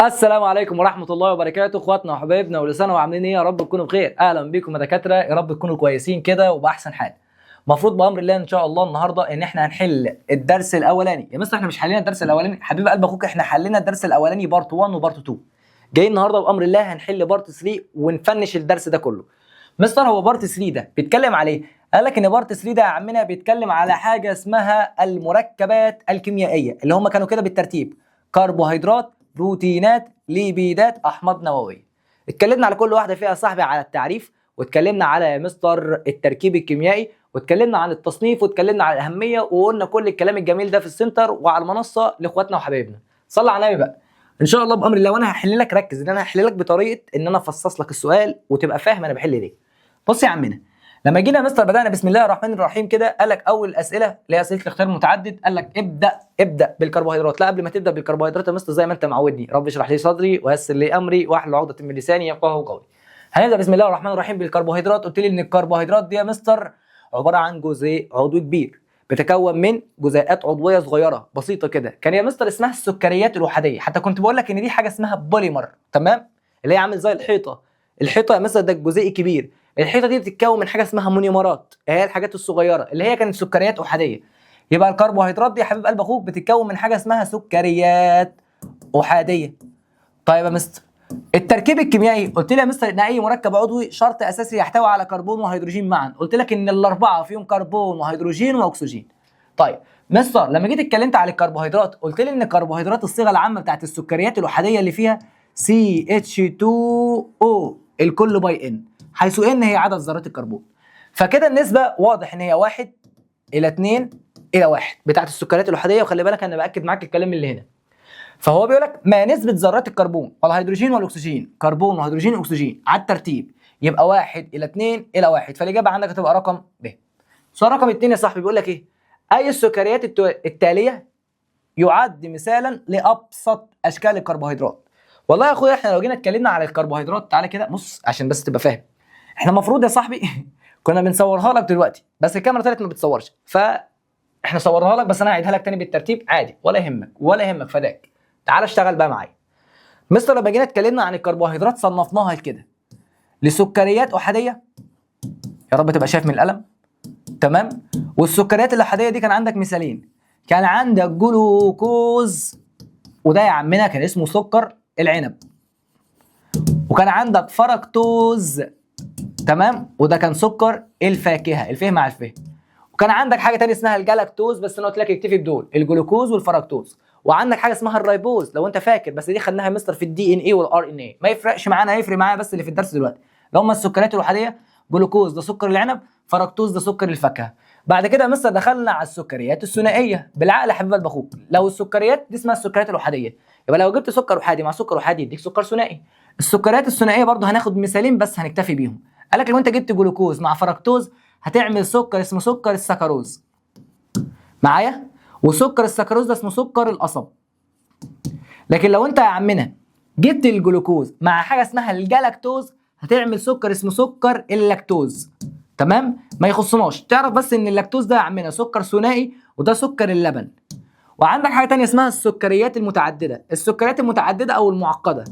السلام عليكم ورحمة الله وبركاته، اخواتنا وحبايبنا ولسانة سنة وعاملين ايه؟ يا رب تكونوا بخير. اهلا بيكم يا دكاترة، يا رب تكونوا كويسين كده وبأحسن حال. المفروض بأمر الله ان شاء الله النهارده ان احنا هنحل الدرس الاولاني. يا مستر احنا مش حلينا الدرس الاولاني؟ حبيب قلب اخوك، احنا حلينا الدرس الاولاني بارت 1 وبارت 2. جاي النهارده بأمر الله هنحل بارت 3 ونفنش الدرس ده كله. مستر هو بارت 3 ده بيتكلم على ايه؟ قال لك ان بارت 3 ده يا عمنا بيتكلم على حاجة اسمها المركبات الكيميائية، اللي هم كانوا كده بالترتيب: كربوهيدرات، بروتينات، ليبيدات، احماض نوويه. اتكلمنا على كل واحده فيها يا صاحبي على التعريف، واتكلمنا على مستر التركيب الكيميائي، واتكلمنا عن التصنيف، واتكلمنا عن الاهميه، وقلنا كل الكلام الجميل ده في السنتر وعلى المنصه لاخواتنا وحبايبنا. صلى على النبي بقى. ان شاء الله بامر الله، وانا هحل لك، ركز ان انا هحل لك بطريقه ان انا افصص لك السؤال وتبقى فاهم انا بحل ليه. بص يا عمنا، لما جينا مستر بدأنا بسم الله الرحمن الرحيم كده، قال لك اول اسئله اللي هي اسئله الاختيار المتعدد، قال لك ابدا بالكربوهيدرات. لا، قبل ما تبدا بالكربوهيدرات يا مستر زي ما انت معودني، رب اشرح لي صدري ويسر لي امري واحلل عقده من لساني يفقهوا قولي. هنبدا بسم الله الرحمن الرحيم بالكربوهيدرات. قلت لي ان الكربوهيدرات دي يا مستر عباره عن جزيء عضوي كبير بتكون من جزيئات عضويه صغيره بسيطه كده. كان يا مستر اسمها السكريات الوحديه، حتى كنت بقول لك ان دي حاجه اسمها بوليمر، تمام؟ اللي هي عامل زي الحيطه. الحيطه يا مستر ده الجزيء الكبير. الحيطه دي بتتكون من حاجه اسمها مونيمرات، هي الحاجات الصغيره اللي هي كانت سكريات احاديه. يبقى الكربوهيدرات دي يا حبيب قلب اخوك بتتكون من حاجه اسمها سكريات احاديه. طيب يا مستر، التركيب الكيميائي، قلت لي يا مستر ان اي مركب عضوي شرط اساسي يحتوي على كربون وهيدروجين معا. قلت لك ان الاربعه فيهم كربون وهيدروجين واكسجين. طيب مستر، لما جيت اتكلمت على الكربوهيدرات قلت لي ان الكربوهيدرات الصيغه العامه بتاعت السكريات الاحاديه اللي فيها CH2O الكل باي ان، حيث ان هي عدد ذرات الكربون. فكده النسبه واضح ان هي 1 الى 2 الى 1 بتاعت السكريات الاحاديه. وخلي بالك انا باكد معاك الكلام اللي هنا. فهو بيقول لك ما نسبه ذرات الكربون والهيدروجين والاكسجين، كربون وهيدروجين واكسجين على الترتيب، يبقى 1 الى 2 الى 1. فالاجابه عندك هتبقى رقم ب. سؤال رقم 2 يا صاحبي بيقول لك ايه؟ اي السكريات التاليه يعد مثالا لابسط اشكال الكربوهيدرات؟ والله يا اخويا احنا لو جينا اتكلمنا على الكربوهيدرات، تعالى كده بص عشان بس تبقى فاهم. احنا المفروض يا صاحبي كنا بنصورها لك دلوقتي، بس الكاميرا طلعت ما بتصورش، فاحنا صورناها لك، بس انا هعيدها لك تاني بالترتيب عادي، ولا يهمك ولا يهمك، فداك. تعالى اشتغل بقى معايا. مستر لما جينا اتكلمنا عن الكربوهيدرات صنفناها كده لسكريات احاديه، يا رب تبقى شايف من القلم، تمام؟ والسكريات الاحاديه دي كان عندك مثالين. كان عندك جلوكوز، وده يا عمنا كان اسمه سكر العنب. وكان عندك فركتوز، تمام؟ وده كان سكر الفاكهه، الفه مع الفه. وكان عندك حاجه ثانيه اسمها الجلاكتوز، بس انا قلت لك اكتفي بدول، الجلوكوز والفركتوز. وعندك حاجه اسمها الرايبوز لو انت فاكر، بس دي خدناها مستر في الدي ان اي والار ان اي، ما يفرقش معانا، هيفرق معايا بس اللي في الدرس دلوقتي اللي هم السكريات الاحاديه. جلوكوز ده سكر العنب، فركتوز ده سكر الفاكهه. بعد كده يا مستر دخلنا على السكريات الثنائيه. بالعقل يا حبيب قلب اخوك، لو السكريات دي اسمها السكريات الاحاديه، يبقى لو جبت سكر احادي مع سكر احادي يديك سكر ثنائي. السكريات الثنائيه برضه هناخد مثالين بس هنكتفي بيهم. قال لك لو انت جبت جلوكوز مع فركتوز هتعمل سكر اسمه سكر السكروز معايا، وسكر السكروز ده اسمه سكر القصب. لكن لو انت يا عمنا جبت الجلوكوز مع حاجه اسمها الجلاكتوز هتعمل سكر اسمه سكر اللاكتوز، تمام؟ ما يخصناش، تعرف بس ان اللاكتوز ده يا عمنا سكر ثنائي وده سكر اللبن. وعندك حاجه تانية اسمها السكريات المتعدده، السكريات المتعدده او المعقده،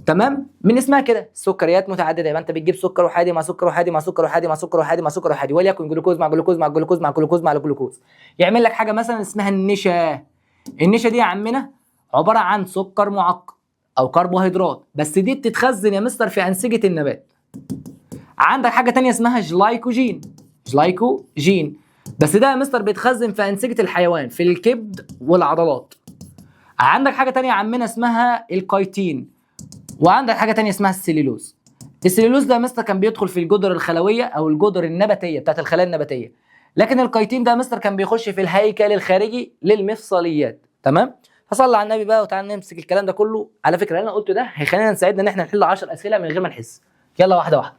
تمام؟ من اسمها كده سكريات متعدده. يبقى انت بتجيب سكر احادي مع سكر احادي مع سكر احادي مع سكر احادي مع سكر احادي، وليكن جلوكوز مع جلوكوز مع جلوكوز مع جلوكوز مع جلوكوز، يعمل لك حاجه مثلا اسمها النشا. النشا دي يا عمنا عباره عن سكر معقد او كربوهيدرات، بس دي بتتخزن يا مستر في انسجه النبات. عندك حاجه تانية اسمها جلايكوجين، جلايكوجين، بس ده يا مستر بيتخزن في انسجه الحيوان في الكبد والعضلات. عندك حاجه تانية يا عمنا اسمها الكايتين. وعندك حاجه تانية اسمها السليلوز. السليلوز ده يا مستر كان بيدخل في الجدر الخلويه او الجدر النباتيه بتاعت الخلايا النباتيه. لكن الكايتين ده يا مستر كان بيخش في الهيكل الخارجي للمفصليات، تمام؟ فصلى على النبي بقى وتعالى نمسك الكلام ده كله. على فكره اللي انا قلته ده هيخلينا نساعدنا ان احنا نحل 10 اسئله من غير ما نحس. يلا واحده واحده.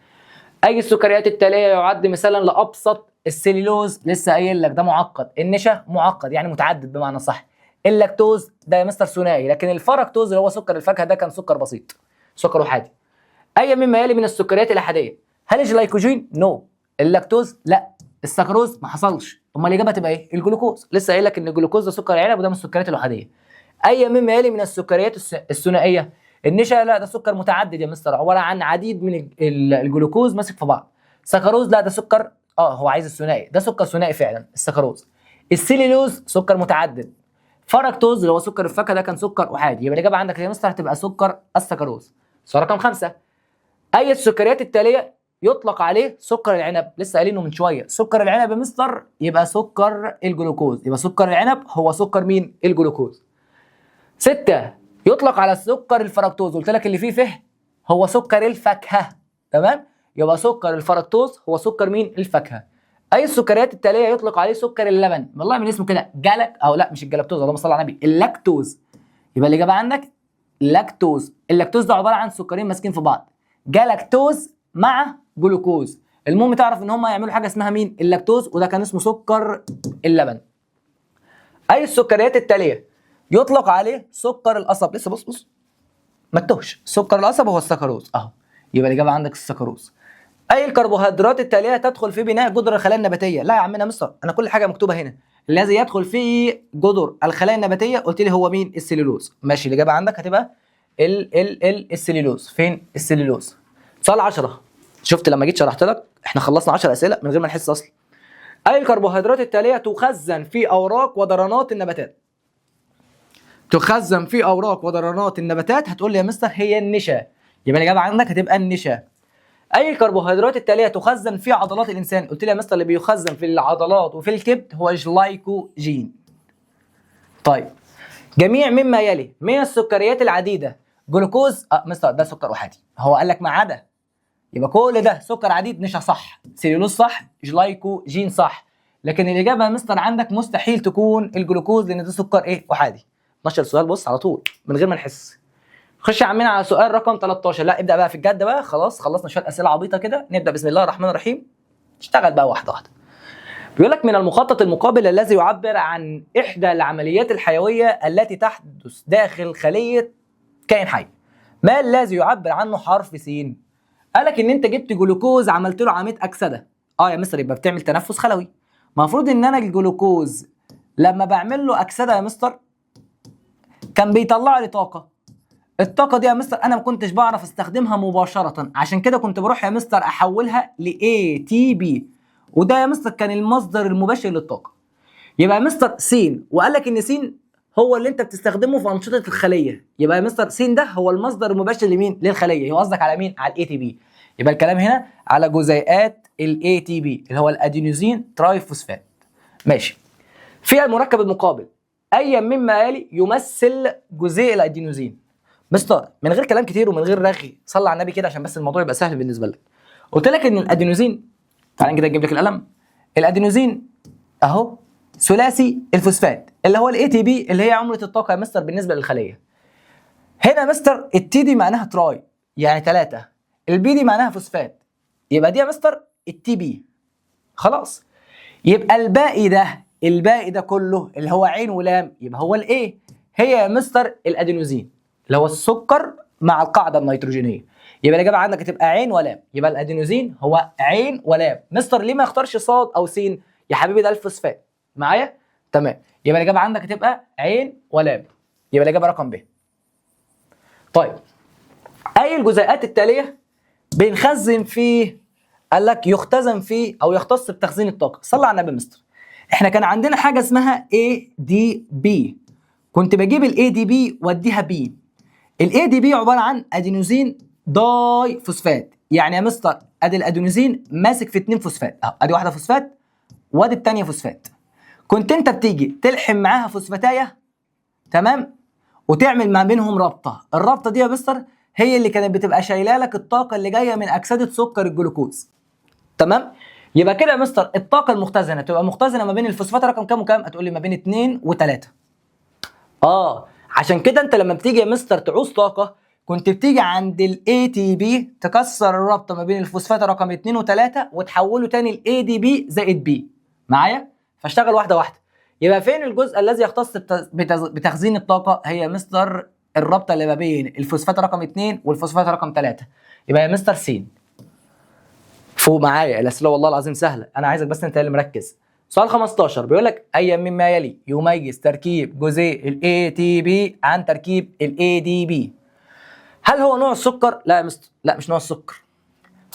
اي السكريات التاليه يعد مثالا لابسط؟ السليلوز لسه قايل لك ده معقد، النشا معقد يعني متعدد بمعنى صح، اللاكتوز ده يا مستر ثنائي، لكن الفركتوز اللي هو سكر الفاكهه ده كان سكر بسيط، سكر احادي. اي مما يلي من السكريات الاحاديه؟ هل الجلايكوجين؟ نو. اللاكتوز؟ لا. السكروز؟ ما حصلش. امال الاجابه تبقى ايه؟ الجلوكوز. لسه قايل لك ان الجلوكوز ده سكر العنب وده من السكريات الاحاديه. اي مما يلي من السكريات الثنائيه. النشا لا ده سكر متعدد يا مستر، عباره عن عديد من الجلوكوز ماسك في بعض. سكروز لا ده سكر هو عايز الثنائي، ده سكر ثنائي فعلا السكروز. السيلولوز سكر متعدد. فركتوز اللي هو سكر الفاكهه ده كان سكر احادي. يبقى الاجابه عندك يا مستر هتبقى سكر السكروز. سؤال رقم 5. اي السكريات التاليه يطلق عليه سكر العنب؟ لسه قايلينه من شويه. سكر العنب يا مستر يبقى سكر الجلوكوز. يبقى سكر العنب هو سكر مين؟ الجلوكوز. 6. يطلق على السكر الفركتوز. قلت لك اللي فيه فه هو سكر الفاكهه. تمام؟ يبقى سكر الفركتوز هو سكر مين؟ الفاكهه. اي السكريات التاليه يطلق عليه سكر اللبن؟ والله من اسمه كده جلك او لا مش الجلاكتوز، اللهم صل على النبي، اللاكتوز. يبقى الاجابه عندك لاكتوز. اللاكتوز ده عباره عن سكرين ماسكين في بعض، جلاكتوز مع جلوكوز. المهم تعرف ان هم يعملوا حاجه اسمها مين؟ اللاكتوز، وده كان اسمه سكر اللبن. اي السكريات التاليه يطلق عليه سكر القصب؟ لسه بص ما تتوهش، سكر القصب هو السكروز اهو. يبقى الاجابه عندك السكروز. اي الكربوهيدرات التاليه تدخل في بناء جذر الخلايا النباتيه؟ لا يا عمنا مستر انا كل حاجه مكتوبه هنا. الذي يدخل في جذر الخلايا النباتيه قلت لي هو مين؟ السليلوز. ماشي الاجابه عندك هتبقى السليلوز. فين السليلوز؟ سؤال 10. شفت لما جيت شرحت لك احنا خلصنا 10 اسئله من غير ما نحس اصلا. اي الكربوهيدرات التاليه تخزن في اوراق ودرانات النباتات؟ تخزن في اوراق ودرانات النباتات هتقول لي يا مستر هي النشا. يبقى الاجابه عندك هتبقى النشا. اي الكربوهيدرات التاليه تخزن في عضلات الانسان؟ قلت لي يا مستر اللي بيخزن في العضلات وفي الكبد هو جلايكوجين. طيب جميع مما يلي من السكريات العديده جلوكوز مستر ده سكر احادي، هو قال لك ما عدا. يبقى كل ده سكر عديد. نشا صح، سيلولوز صح، جلايكوجين صح. لكن الاجابه يا مستر عندك مستحيل تكون الجلوكوز لان ده سكر ايه؟ احادي. 12 سؤال بص على طول من غير ما نحس. خش يا عمنا على سؤال رقم 13. لا ابدا بقى في الجد بقى، خلاص خلصنا شويه اسئله عبيطه كده، نبدا بسم الله الرحمن الرحيم. اشتغل بقى واحده واحده. بيقول لك من المخطط المقابل الذي يعبر عن احدى العمليات الحيويه التي تحدث داخل خليه كائن حي، ما الذي يعبر عنه حرف س؟ قال لك ان انت جبت جلوكوز عملت له عمليه اكسده. يا مستر يبقى بتعمل تنفس خلوي. المفروض ان انا الجلوكوز لما بعمل له اكسده يا مستر كان بيطلع لي طاقه. الطاقه دي يا مستر انا ما كنتش بعرف استخدمها مباشره، عشان كده كنت بروح يا مستر احولها ل ATP، وده يا مستر كان المصدر المباشر للطاقه. يبقى يا مستر س، وقال لك ان س هو اللي انت بتستخدمه في انشطه الخليه. يبقى يا مستر س ده هو المصدر المباشر لمين؟ للخليه. هو قصدك على مين؟ على ATP. يبقى الكلام هنا على جزيئات ATP اللي هو الادينوزين ترايفوسفات. ماشي. في المركب المقابل اي مما يلي يمثل جزيء الادينوزين؟ مستر من غير كلام كتير ومن غير رغي، صلي على النبي كده عشان بس الموضوع يبقى سهل بالنسبه لك. قلت لك ان الادينوزين، تعالى كده اجيب لك القلم. الادينوزين اهو ثلاثي الفوسفات اللي هو الاي تي بي اللي هي عمله الطاقه يا مستر بالنسبه للخليه. هنا مستر التي دي معناها تراي يعني 3، البي دي معناها فوسفات، يبقى دي يا مستر التي بي. خلاص يبقى الباقي ده كله اللي هو عين ولام يبقى هو الايه؟ هي يا مستر الادينوزين اللي هو السكر مع القاعده النيتروجينيه. يبقى الاجابه عندك هتبقى عين ولام. يبقى الادينوزين هو عين ولام. مستر ليه ما اختارش صاد او سين؟ يا حبيبي ده الفوسفات معايا؟ تمام. يبقى الاجابه عندك هتبقى عين ولام. يبقى الاجابه رقم ب. طيب اي الجزيئات التاليه بنخزن فيه؟ قال لك يختزن فيه او يختص بتخزين الطاقه. صلى على النبي مستر. احنا كان عندنا حاجه اسمها ADP، كنت بجيب الADP واديها B. الADP عباره عن ادينوزين داي فوسفات. يعني يا مستر ادي الادينوزين ماسك في 2 فوسفات اهو، ادي واحده فوسفات وادي الثانيه فوسفات. كنت انت بتيجي تلحم معاها فوسفاتايه تمام وتعمل ما بينهم رابطه. الرابطه دي يا مستر هي اللي كانت بتبقى شايله لك الطاقه اللي جايه من اكسده سكر الجلوكوز. تمام. يبقى كده يا مستر الطاقه المختزنه تبقى مختزنه ما بين الفوسفات رقم كام وكام؟ هتقول لي ما بين 2 و3. عشان كده انت لما بتيجي يا مستر تعوز طاقه كنت بتيجي عند الاي تي بي تكسر الرابطه ما بين الفوسفات رقم 2 و3 وتحوله تاني لاي دي بي زائد بي. معايا؟ فاشتغل واحده واحده. يبقى فين الجزء الذي يختص بتخزين الطاقه؟ هي يا مستر الرابطه اللي ما بين الفوسفات رقم 2 والفوسفات رقم 3. يبقى يا مستر س. فوق معايا الاسئله والله العظيم سهله، انا عايزك بس انت اللي مركز. سؤال 15 بيقول لك اي مما يلي يميز تركيب جزيء ال ATP عن تركيب ال ADP؟ هل هو نوع السكر؟ لا يا مستر، لا مش نوع السكر.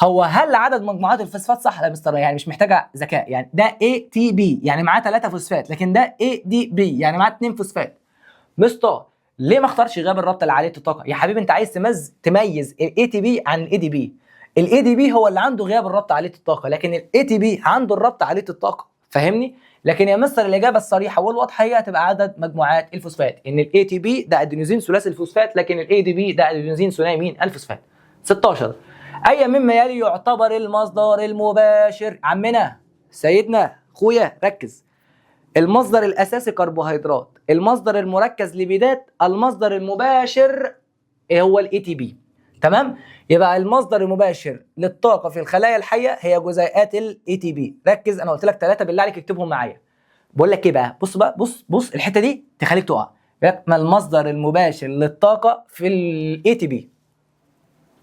هو هل عدد مجموعات الفوسفات؟ صح. لا يا مستر، يعني مش محتاجه ذكاء، يعني ده ATP يعني معاه 3 فوسفات، لكن ده ADP يعني معاه 2 فوسفات. مستر ليه ما اختارش غياب الرابطه اللي عاليه الطاقه؟ يا حبيبي انت عايز تميز ال ATP عن ال ADP. ال ADP هو اللي عنده غياب الرابطه عاليه الطاقه، لكن ال ATP عنده الرابطه عاليه الطاقه، فاهمني؟ لكن يا مستر الاجابه الصريحه والواضحه هي هتبقى عدد مجموعات الفوسفات، ان ال ATP ده ادينوزين ثلاثي الفوسفات، لكن ال ADP ده ادينوزين ثنائي مين؟ الفوسفات. 16 اي مما يلي يعتبر المصدر المباشر؟ عمنا سيدنا اخويا ركز. المصدر الاساسي كربوهيدرات، المصدر المركز لبيدات، المصدر المباشر هو الاي تي بي. تمام؟ يبقى المصدر المباشر للطاقه في الخلايا الحيه هي جزيئات الاي تي بي. ركز، انا قلت لك 3 بالله عليك اكتبهم معايا. بقول لك ايه بقى؟ بص بقى، بص الحته دي تخليك تقع. ما المصدر المباشر للطاقه في الاي تي بي؟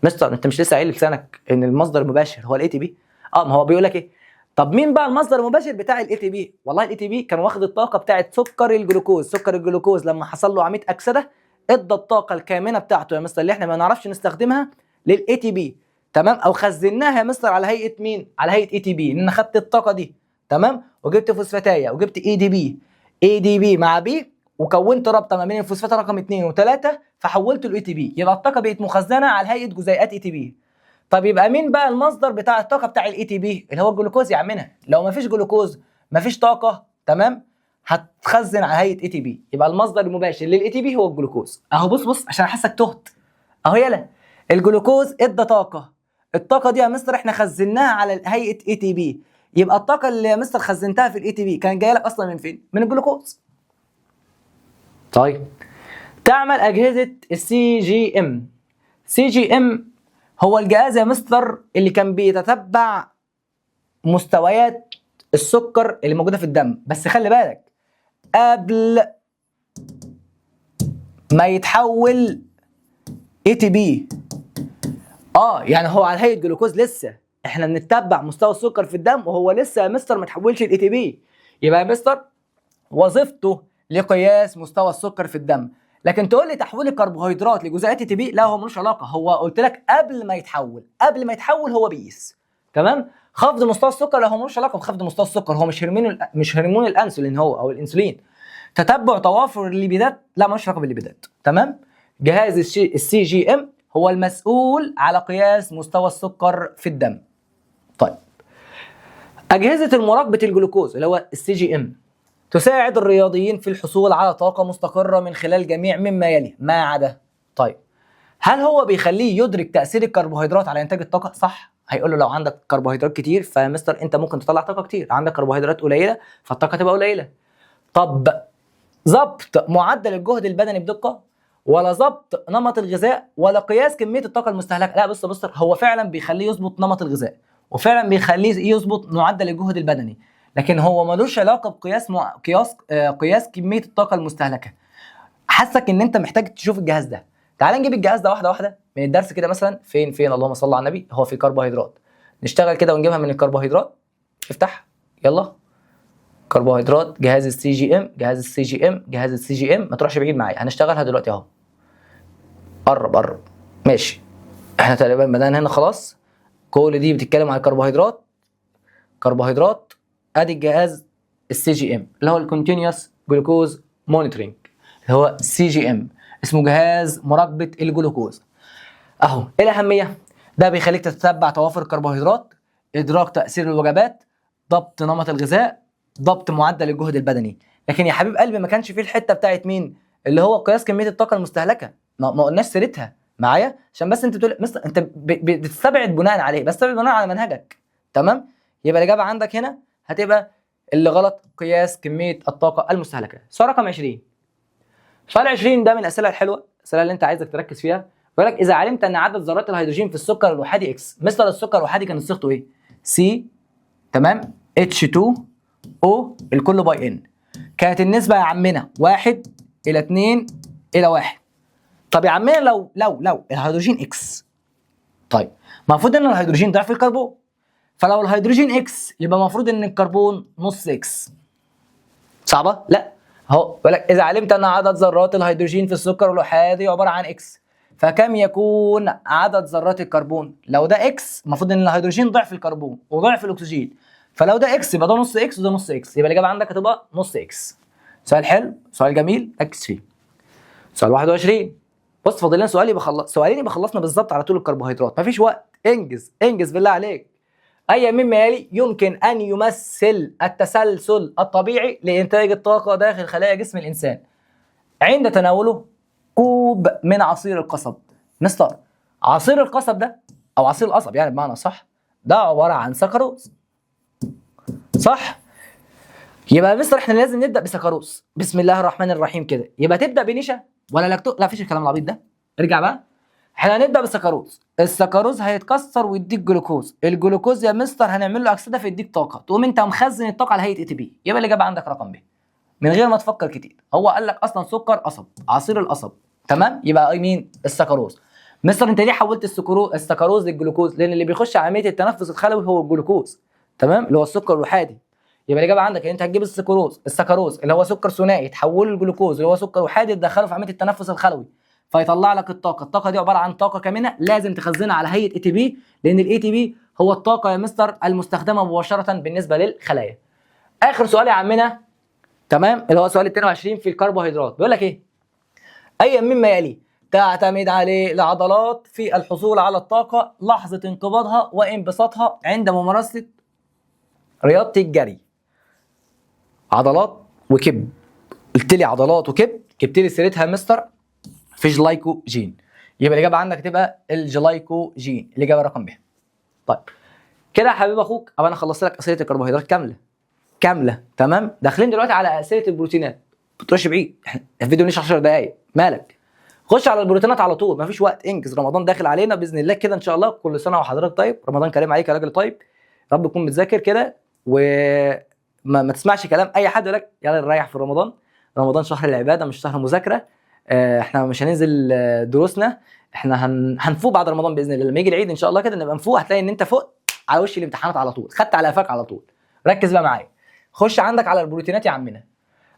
مستر انت مش لسه قايل لسانك ان المصدر المباشر هو الاي تي بي؟ ما هو بيقول لك ايه؟ طب مين بقى المصدر المباشر بتاع الاي تي بي؟ والله الاي تي بي كان واخد الطاقه بتاعت سكر الجلوكوز. سكر الجلوكوز لما حصل له عمليه اكسده ادى الطاقه الكامنه بتاعته يا مستر اللي احنا ما نعرفش نستخدمها للاي تي بي. تمام؟ او خزناها يا مستر على هيئه مين؟ على هيئه اي تي بي، ان انا خدت الطاقه دي تمام وجبت فوسفاتايه وجبت اي دي بي، اي دي بي مع بي، وكونت رابطه ما بين الفوسفات رقم 2 و3 فحولته لاي تي بي، يبقى الطاقه بقت مخزنه على هيئه جزيئات اي تي بي. طب يبقى مين بقى المصدر بتاع الطاقه بتاع الاي تي بي؟ اللي هو الجلوكوز يا عمنا. لو ما فيش جلوكوز ما فيش طاقه، تمام؟ هتخزن على هيئه اي تي بي، يبقى المصدر المباشر للاي تي بي هو الجلوكوز. اهو بص عشان احسك تهت. اهو يلا الجلوكوز ادى طاقه، الطاقه دي يا مستر احنا خزناها على هيئه اي تي بي، يبقى الطاقه اللي يا مستر خزنتها في الاي تي بي كانت جايه لك اصلا من فين؟ من الجلوكوز. طيب تعمل اجهزه السي جي ام. سي جي ام هو الجهاز يا مستر اللي كان بيتتبع مستويات السكر اللي موجوده في الدم، بس خلي بالك قبل ما يتحول اي تي بي. يعني هو على هيئه جلوكوز، لسه احنا بنتبع مستوى السكر في الدم وهو لسه يا مستر ما تحولش الاي تي بي. يبقى يا مستر وظيفته لقياس مستوى السكر في الدم، لكن تقول لي تحويل الكربوهيدرات لجزيئات تي بي، لا هو ملوش علاقه. هو قلت لك قبل ما يتحول هو بيقيس. تمام؟ خفض مستوى السكر لا هو ملوش علاقه بخفض مستوى السكر، هو مش هرمون الانسولين هو او الانسولين. تتبع توافر الليبيدات لا ملوش علاقه بالليبيدات. تمام؟ جهاز السي جي ام هو المسؤول على قياس مستوى السكر في الدم. طيب اجهزه مراقبه الجلوكوز اللي هو السي جي ام تساعد الرياضيين في الحصول على طاقة مستقرة من خلال جميع مما يلي ما عدا. طيب هل هو بيخليه يدرك تأثير الكربوهيدرات على إنتاج الطاقة؟ صح. هيقول له لو عندك كربوهيدرات كتير فمستر أنت ممكن تطلع طاقة كتير، عندك كربوهيدرات قليلة فالطاقة تبقى قليلة. طب ضبط معدل الجهد البدني بدقة، ولا ضبط نمط الغذاء، ولا قياس كمية الطاقة المستهلكة؟ لا بص مستر هو فعلا بيخليه يظبط نمط الغذاء وفعلا بيخليه يظبط معدل الجهد البدني، لكن هو ملوش علاقه بقياس قياس كميه الطاقه المستهلكه. حاسك ان انت محتاج تشوف الجهاز ده. تعال نجيب الجهاز ده واحده واحده من الدرس كده. مثلا فين اللهم صل على النبي، هو في كربوهيدرات، نشتغل كده ونجيبها من الكربوهيدرات. افتح يلا كربوهيدرات، جهاز السي جي ام، جهاز السي جي ام. ما تروحش بعيد معايا، هنشتغلها دلوقتي اهو. قرب ماشي. احنا تقريبا بدأنا هنا خلاص. كل دي بتتكلم على كربوهيدرات. ادي الجهاز السي جي ام اللي هو الكونتينيوس جلوكوز مونيتورنج اللي هو سي جي ام، اسمه جهاز مراقبه الجلوكوز. اهو ايه الاهميه؟ ده بيخليك تتبع توافر الكربوهيدرات، ادراك تاثير الوجبات، ضبط نمط الغذاء، ضبط معدل الجهد البدني. لكن يا حبيب قلبي ما كانش فيه الحته بتاعت مين؟ اللي هو قياس كميه الطاقه المستهلكه. ما قلناش سيرتها معايا عشان بس انت بتقول انت بتستبعد بناء عليه، بستبعد بناء على منهجك. تمام؟ يبقى الاجابه عندك هنا هتبقى اللي غلط، قياس كميه الطاقه المستهلكه. سؤال رقم 20. سؤال 20 ده من الاسئله الحلوه، الاسئله اللي انت عايزك تركز فيها. بيقول لك اذا علمت ان عدد ذرات الهيدروجين في السكر الوحيدي اكس. مثل السكر الوحيدي كان صيغته ايه؟ سي تمام H2O الكل باي ان. كانت النسبه يا عمنا 1:2:1. طب يا عمنا لو الهيدروجين اكس، طيب المفروض ان الهيدروجين ضعف الكربون، فلو الهيدروجين اكس يبقى المفروض ان الكربون نص اكس. صعبه؟ لا. اهو بيقول لك اذا علمت ان عدد ذرات الهيدروجين في السكر الاحادي عباره عن اكس، فكم يكون عدد ذرات الكربون؟ لو ده اكس المفروض ان الهيدروجين ضعف الكربون وضعف الاكسجين، فلو ده اكس يبقى ده نص اكس وده نص اكس، يبقى الاجابه عندك هتبقى نص اكس. سؤال حلو، سؤال جميل، ركز فيه. سؤال 21. بص فاضل لنا سؤال يبقى سؤالين يبقى خلصنا بالظبط على طول الكربوهيدرات، مفيش وقت، انجز انجز بالله عليك. أي مما يلي يمكن أن يمثل التسلسل الطبيعي لإنتاج الطاقة داخل خلايا جسم الإنسان عند تناوله كوب من عصير القصب؟ مستر، عصير القصب ده أو عصير القصب يعني بمعنى صح ده عبارة عن سكروز، صح؟ يبقى مستر احنا لازم نبدأ بسكروز. بسم الله الرحمن الرحيم كده، يبقى تبدأ بنشا ولا لاكتوز؟ لا مفيش الكلام العبيط ده، ارجع بقى. احنا هنبدا بالسكروز، السكروز هيتكسر ويديك جلوكوز، الجلوكوز يا مستر هنعمل له اكسده فيديك طاقه، تقوم انت مخزن الطاقه على هيئه اي تي بي، يبقى الاجابه عندك رقم ب من غير ما تفكر كتير. هو قال لك اصلا سكر قصب، عصير القصب، تمام؟ يبقى اي مين؟ السكروز. مستر انت ليه حولت السكروز للجلوكوز؟ لان اللي بيخش عمليه التنفس الخلوي هو الجلوكوز، تمام؟ اللي هو السكر الوحادي. يبقى الاجابه عندك ان انت هتجيب السكروز اللي هو سكر ثنائي تحوله لجلوكوز اللي هو سكر وحادي تدخله في عمليه التنفس الخلوي فيطلع لك الطاقه دي عباره عن طاقه كامنه لازم تخزنها على هيئه اي تي بي، لان الاي تي بي هو الطاقه يا مستر المستخدمه مباشره بالنسبه للخلايا. اخر سؤال يا عمنا، تمام؟ اللي هو سؤال 22 في الكربوهيدرات، بيقول لك ايه؟ اي مما يلي تعتمد عليه العضلات في الحصول على الطاقه لحظه انقباضها وانبساطها عند ممارسه رياضه الجري؟ عضلات وكبد. قلت لي عضلات وكبد، جبت لي سيرتها يا مستر في جلايكوجين، يبقى الاجابه عندك تبقى الجلايكوجين، الاجابه رقم ب. طيب كده يا حبيب اخوك، ابقى انا خلصت لك اسئله الكربوهيدرات كامله، تمام؟ داخلين دلوقتي على اسئله البروتينات. ما تروحش بعيد، الفيديو مش 10 دقائق، مالك؟ خش على البروتينات على طول، مفيش وقت، انجز، رمضان داخل علينا باذن الله كده ان شاء الله. كل سنه وحضرتك طيب، رمضان كريم عليك يا راجل طيب، رب تكون بتذاكر كده ما تسمعش كلام اي حد يقول لك يلا نريح في رمضان. رمضان شهر العباده مش شهر مذاكره. احنا مش هننزل دروسنا، احنا هنفوق بعد رمضان باذن الله. لما يجي العيد ان شاء الله كده نبقى نفوق، هتلاقي ان انت فوق على وش الامتحانات على طول، خدت على قفاك على طول. ركز بقى معايا، خش عندك على البروتينات يا عمنا.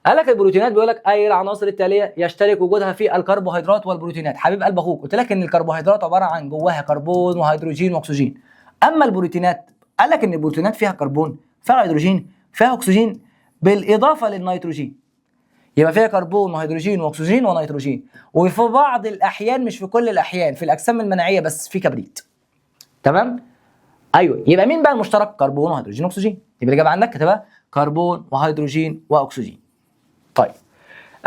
قال لك البروتينات بيقول لك اي العناصر التاليه يشترك وجودها في الكربوهيدرات والبروتينات. حبيب قلب اخوك، قلت لك ان الكربوهيدرات عباره عن جواها كربون وهيدروجين واكسجين. اما البروتينات قال لك ان البروتينات فيها كربون، فيها هيدروجين، فيها اكسجين بالاضافه للنيتروجين. يبقى فيها كربون وهيدروجين واكسجين ونيتروجين، وفي بعض الاحيان مش في كل الاحيان في الاجسام المناعيه بس في كبريت، تمام؟ ايوه، يبقى مين بقى المشترك؟ كربون وهيدروجين واكسجين، يبقى الاجابه عندك هتبقى كربون وهيدروجين واكسجين. طيب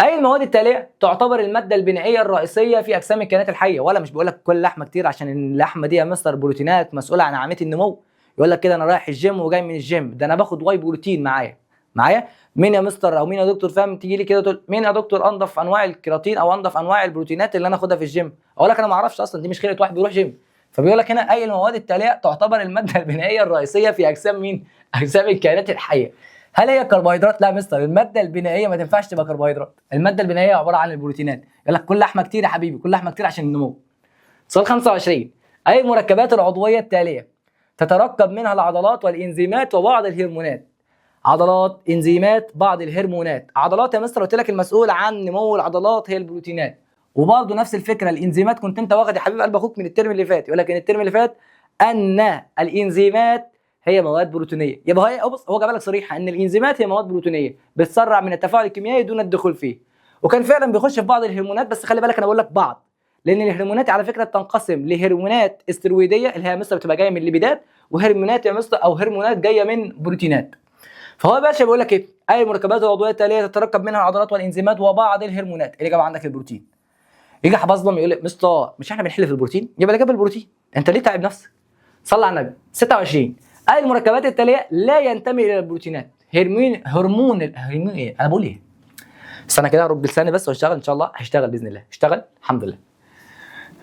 اي المواد التاليه تعتبر الماده البنائيه الرئيسيه في اجسام الكائنات الحيه؟ ولا مش بقول لك كل لحمه كتير عشان اللحمه دي يا مستر بروتينات مسؤوله عن عمليه النمو. يقول لك كده انا رايح الجيم وجاي من الجيم، ده انا باخد واي بروتين معايا. مين يا مستر او مين يا دكتور فاهم تيجي لي كده تقول مين يا دكتور انضف انواع الكيراتين او انضف انواع البروتينات اللي انا اخدها في الجيم؟ اقول لك انا ما اعرفش اصلا، دي مش خيره واحد بيروح جيم. فبيقول لك هنا اي المواد التاليه تعتبر الماده البنائيه الرئيسيه في اجسام مين؟ اجسام الكائنات الحيه. هل هي كربوهيدرات؟ لا مستر، الماده البنائيه ما تنفعش تبقى كربوهيدرات، الماده البنائيه عباره عن البروتينات. يقول لك كل لحمه كتير يا حبيبي، كل لحمه كتير عشان النمو. سؤال 25، اي المركبات العضويه التاليه تتركب منها العضلات والانزيمات وبعض الهرمونات؟ عضلات، انزيمات، بعض الهرمونات. عضلات يا مستر قلت لك المسؤول عن نمو العضلات هي البروتينات، وبرضه نفس الفكره الانزيمات كنت انت واخد يا حبيب قلب اخوك من الترم اللي فات. يقول لك ان الترم اللي فات ان الانزيمات هي مواد بروتينيه. يبقى هي بص هو جاب لك صريحه ان الانزيمات هي مواد بروتينيه بتسرع من التفاعل الكيميائي دون الدخول فيه، وكان فعلا بيخش في بعض الهرمونات، بس خلي بالك انا بقول لك بعض، لان الهرمونات على فكره تنقسم لهرمونات استرويديه اللي هي مستر بتبقى جايه من الليبيدات، وهرمونات يا مستر او هرمونات جايه من بروتينات. فهو يا باشا بيقول لك ايه؟ اي المركبات العضويه التاليه تتركب منها العضلات والانزيمات وبعض الهرمونات. الاجابه عندك البروتين. يجي حبظلم يقول لك مستر مش احنا بنحل في البروتين؟ يبقى الاجابه البروتين. انت ليه تعب نفسك؟ صلى على النبي. 26، اي المركبات التاليه لا ينتمي الى البروتينات؟ هرمون ايه؟ انا بقول ايه؟ استنى كده هرد لساني بس واشتغل ان شاء الله، هشتغل باذن الله، اشتغل الحمد لله.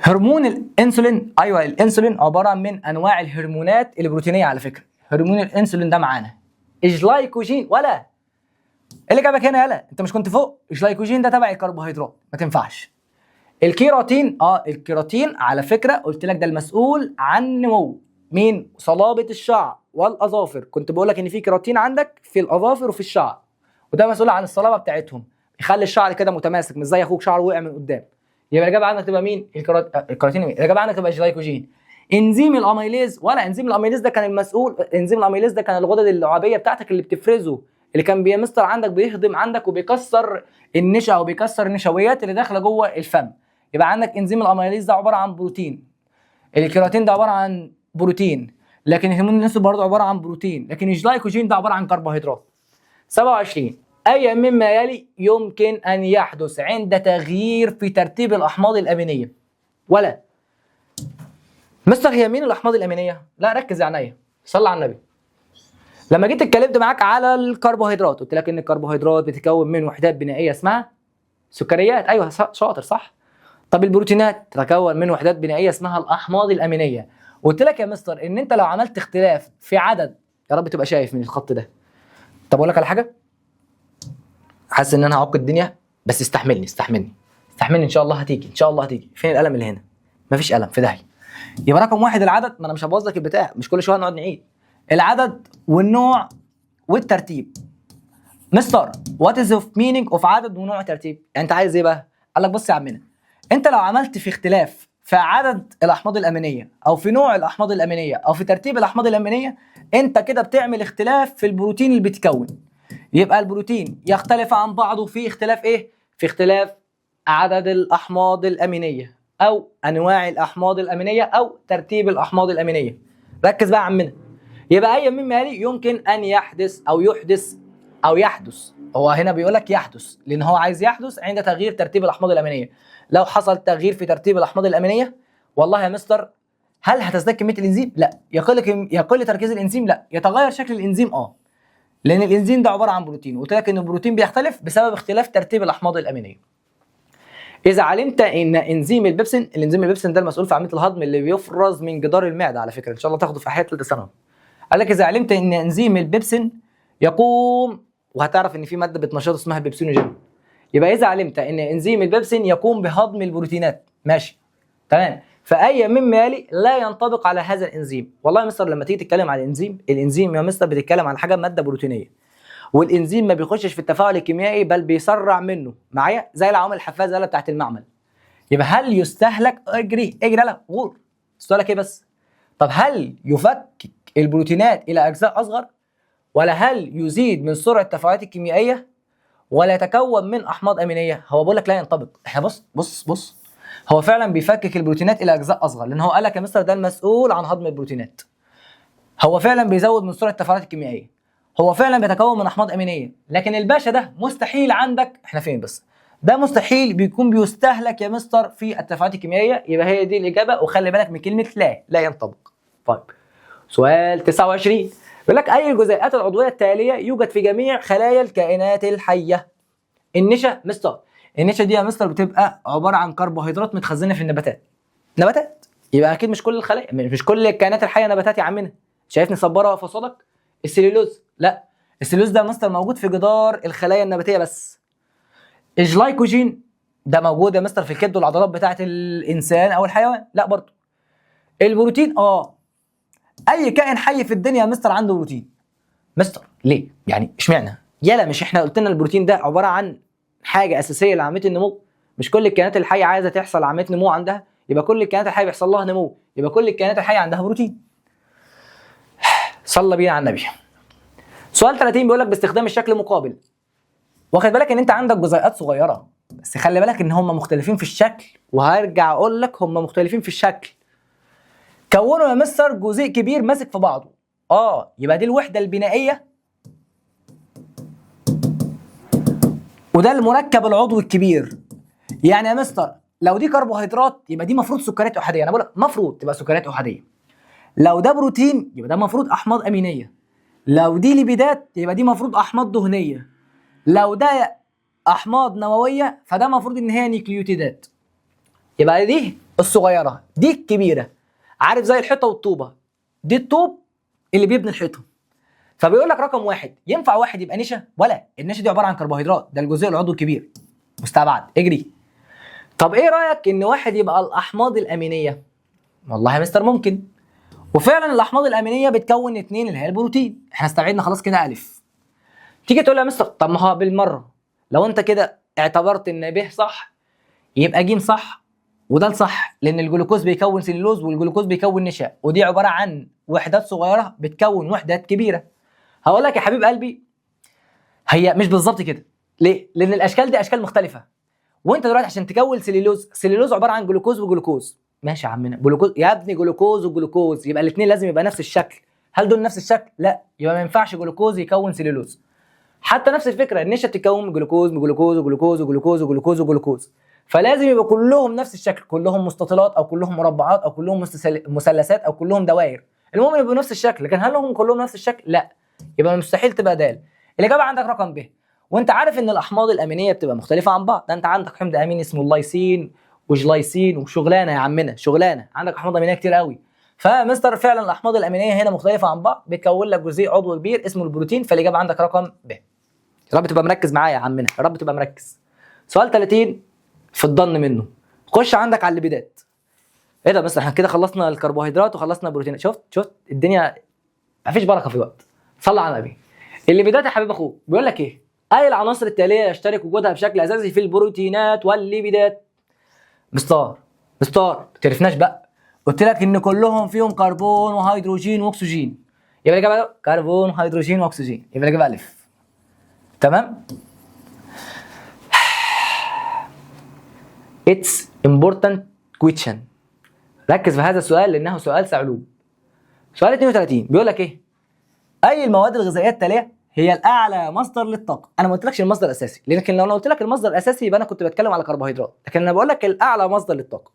هرمون الانسولين، ايوه الانسولين عباره من انواع الهرمونات البروتينيه على فكره. هرمون الانسولين ده معانا. الجلايكوجين ولا اللي جابك هنا يالا؟ انت مش كنت فوق؟ الجلايكوجين ده تبع الكربوهيدرات ما تنفعش. الكيراتين، الكيراتين على فكره قلت لك ده المسؤول عن نمو مين؟ صلابه الشعر والاظافر. كنت بقول لك ان في كيراتين عندك في الاظافر وفي الشعر، وده مسؤول عن الصلابه بتاعتهم، يخلي الشعر كده متماسك، مش زي اخوك شعره وقع من قدام. يبقى الاجابه عندك تبقى مين؟ الكيراتين. الاجابه عندك تبقى الجلايكوجين. انزيم الاميليز، ولا انزيم الاميليز ده كان المسؤول، انزيم الاميليز ده كان الغدد اللعابيه بتاعتك اللي بتفرزه، اللي كان بيمستر عندك بيهضم عندك وبيكسر النشا او بيكسر النشويات اللي داخله جوه الفم. يبقى عندك انزيم الاميليز ده عباره عن بروتين، الكيراتين ده عباره عن بروتين، لكن الهرمون الانسولين برضه عباره عن بروتين، لكن الجلايكوجين ده عباره عن كربوهيدرات. 27 اي مما يلي يمكن ان يحدث عند تغيير في ترتيب الاحماض الامينيه؟ ولا مستر هي مين الاحماض الامينيه؟ لا ركز يا عينيا، صلى على النبي. لما جيت اتكلمت معاك على الكربوهيدرات قلت لك ان الكربوهيدرات بتتكون من وحدات بنائيه اسمها سكريات. ايوه شاطر صح. طب البروتينات تتكون من وحدات بنائيه اسمها الاحماض الامينيه. قلت لك يا مستر ان انت لو عملت اختلاف في عدد، يا رب تبقى شايف من الخط ده. طب اقول لك على حاجه، حاسس ان انا هعق الدنيا بس استحملني ان شاء الله هتيجي، ان شاء الله هتيجي. فين القلم اللي هنا؟ مفيش قلم، في داهيه. يبقى رقم واحد العدد، ما انا مش هبوظ لك البتاع، مش كل شويه نقعد نعيد. العدد والنوع والترتيب. مستر وات از اوف مينينج اوف عدد ونوع وترتيب؟ يعني انت عايز ايه بقى؟ قال لك بص يا عمنا، انت لو عملت في اختلاف في عدد الاحماض الامينيه او في نوع الاحماض الامينيه او في ترتيب الاحماض الامينيه، انت كده بتعمل اختلاف في البروتين اللي بيتكون. يبقى البروتين يختلف عن بعضه في اختلاف ايه؟ في اختلاف عدد الاحماض الامينيه او انواع الاحماض الامينيه او ترتيب الاحماض الامينيه. ركز بقى يا عمنا. يبقى اي مما يلي يمكن ان يحدث او يحدث. هو هنا بيقول لك يحدث لان هو عايز يحدث عند تغيير ترتيب الاحماض الامينيه. لو حصل تغيير في ترتيب الاحماض الامينيه، والله يا مستر هل هتزداد كميه الانزيم؟ لا. يقل تركيز الانزيم؟ لا. يتغير شكل الانزيم؟ لان الانزيم ده عباره عن بروتين، وقلت لك ان البروتين بيختلف بسبب اختلاف ترتيب الاحماض الامينيه. اذا علمت ان انزيم البيبسين، الانزيم البيبسين ده المسؤول في عمليه الهضم اللي بيفرز من جدار المعده، على فكره ان شاء الله تاخده في احياء ثالثه ثانوي. قال لك اذا علمت ان انزيم البيبسين يقوم، وهتعرف ان في ماده بتنشطه اسمها بيبسينوجين. يبقى اذا علمت ان انزيم البيبسين يقوم بهضم البروتينات، ماشي تمام، فاي مما يلي لا ينطبق على هذا الانزيم. والله يا مستر لما تيجي تتكلم على الانزيم يا مستر بتتكلم على حاجه ماده بروتينيه، والانزيم ما بيخشش في التفاعل الكيميائي بل بيسرع منه معايا، زي العوامل الحفازه يلا بتاعت المعمل. يبقى هل يستهلك؟ اجري لا غور. سؤالك ايه بس؟ طب هل يفكك البروتينات الى اجزاء اصغر؟ ولا هل يزيد من سرعه التفاعلات الكيميائيه؟ ولا يتكون من احماض امينيه؟ هو بقول لك لا ينطبق. احنا بص هو فعلا بيفكك البروتينات الى اجزاء اصغر، لان هو قال لك يا مستر ده المسؤول عن هضم البروتينات. هو فعلا بيزود من سرعه التفاعلات الكيميائيه، هو فعلا بيتكون من احماض امينيه، لكن الباشا ده مستحيل عندك. احنا فين بس؟ ده مستحيل بيكون بيستهلك يا مستر في التفاعلات الكيميائيه. يبقى هي دي الاجابه، وخلي بالك من كلمه لا ينطبق. طيب سؤال 29 بيقول لك اي الجزيئات العضويه التاليه يوجد في جميع خلايا الكائنات الحيه؟ النشا. مستر النشا دي يا مستر بتبقى عباره عن كربوهيدرات متخزنه في النباتات. يبقى اكيد مش كل الخلايا، مش كل الكائنات الحيه نباتات يا عمنا. شايفني صباره وفصلك؟ السليلوز لا، السليلوز ده مستر موجود في جدار الخلايا النباتيه بس. الجلايكوجين ده موجود يا مستر في الكبد والعضلات بتاعه الانسان او الحيوان؟ لا برضه. البروتين اي كائن حي في الدنيا يا مستر عنده بروتين. مستر ليه؟ يعني اشمعنى؟ يلا مش احنا قلت لنا البروتين ده عباره عن حاجه اساسيه لعمليه النمو؟ مش كل الكائنات الحيه عايزه تحصل عمليه نمو عندها؟ يبقى كل الكائنات الحيه بيحصل لها نمو، يبقى كل الكائنات الحيه عندها بروتين. صلى بينا على النبي. سؤال 30 بيقول لك باستخدام الشكل المقابل. واخد بالك ان انت عندك جزيئات صغيره، بس خلي بالك ان هم مختلفين في الشكل، وهرجع اقول لك هم مختلفين في الشكل. كونوا يا مستر جزيء كبير ماسك في بعضه. يبقى دي الوحده البنائيه، وده المركب العضوي الكبير. يعني يا مستر لو دي كربوهيدرات يبقى دي مفروض سكريات احاديه، انا بقول لك مفروض تبقى سكريات احاديه. لو ده بروتين يبقى ده مفروض احماض امينيه. لو دي ليبيدات يبقى دي مفروض احماض دهنيه. لو ده احماض نوويه فده مفروض ان هي نيوكليوتيدات. يبقى دي الصغيره دي الكبيره، عارف زي الحيطه والطوبه، دي الطوب اللي بيبني الحيطه. فبيقول لك رقم واحد ينفع واحد يبقى نشا؟ ولا النشا دي عباره عن كربوهيدرات، ده الجزيء العضوي الكبير مستبعد. اجري. طب ايه رايك ان واحد يبقى الاحماض الامينيه؟ والله يا مستر ممكن. وفعلا الاحماض الامينيه بتكون اتنين اللي هي البروتين. احنا استبعدنا خلاص كده الف. تيجي تقول لي يا مستر طب ما هو بالمره لو انت كده اعتبرت ان ب صح يبقى ج صح وده صح، لان الجلوكوز بيكون سليلوز والجلوكوز بيكون نشا، ودي عباره عن وحدات صغيره بتكون وحدات كبيره. هقول لك يا حبيب قلبي هي مش بالظبط كده. ليه؟ لان الاشكال دي اشكال مختلفه. وانت دلوقتي عشان تكون سليلوز عباره عن جلوكوز وجلوكوز. ماشي يا عمنا، جلوكوز يا ابني، جلوكوز وجلوكوز يبقى الاثنين لازم يبقى نفس الشكل. هل دول نفس الشكل؟ لا، يبقى ما ينفعش جلوكوز يكون سليلوز. حتى نفس الفكره، النشا بتتكون من جلوكوز وجلوكوز وجلوكوز وجلوكوز وجلوكوز وجلوكوز، فلازم يبقى كلهم نفس الشكل، كلهم مستطيلات او كلهم مربعات او كلهم مثلثات او كلهم دوائر. المهم يبقوا نفس الشكل، لكن هل هم كلهم نفس الشكل؟ لا، يبقى مستحيل تبقى د. الاجابه عندك رقم ب. وانت عارف ان الاحماض الامينيه بتبقى مختلفه عن بعض. ده انت عندك حمض امين اسمه اللايسين وجلايسين وشغلانه يا عمنا شغلانه، عندك احماض امينيه كتير قوي. فمستر فعلا الاحماض الامينيه هنا مختلفه عن بعض، بتكون لك جزيء عضوي كبير اسمه البروتين. فالاجابه عندك رقم ب. يا رب تبقى مركز معايا يا عمنا، يا رب تبقى مركز. سؤال 30 في الضن منه. خش عندك على الليبيدات. ايه ده؟ بس احنا كده خلصنا الكربوهيدرات وخلصنا البروتين. شفت الدنيا مفيش بركه في الوقت. صلى على النبي. الليبيدات يا حبيب اخوك بيقول لك ايه؟ اي العناصر التاليه يشترك وجودها بشكل اساسي في البروتينات والليبيدات. مستار ما تعرفناش بقى. قلت لك ان كلهم فيهم كربون وهيدروجين واكسجين، يبقى الاجابه كربون وهيدروجين واكسجين، يبقى الاجابه الف. تمام. It's important question. ركز في هذا السؤال لانه سؤال صعلوب. سؤال 32 بيقول لك ايه؟ اي المواد الغذائيه التاليه هي الاعلى مصدر للطاقه؟ انا ما قلتلكش المصدر الاساسي، لكن لو انا قلت لك المصدر الاساسي يبقى انا كنت بتكلم على كربوهيدرات، لكن انا بقول لك الاعلى مصدر للطاقه.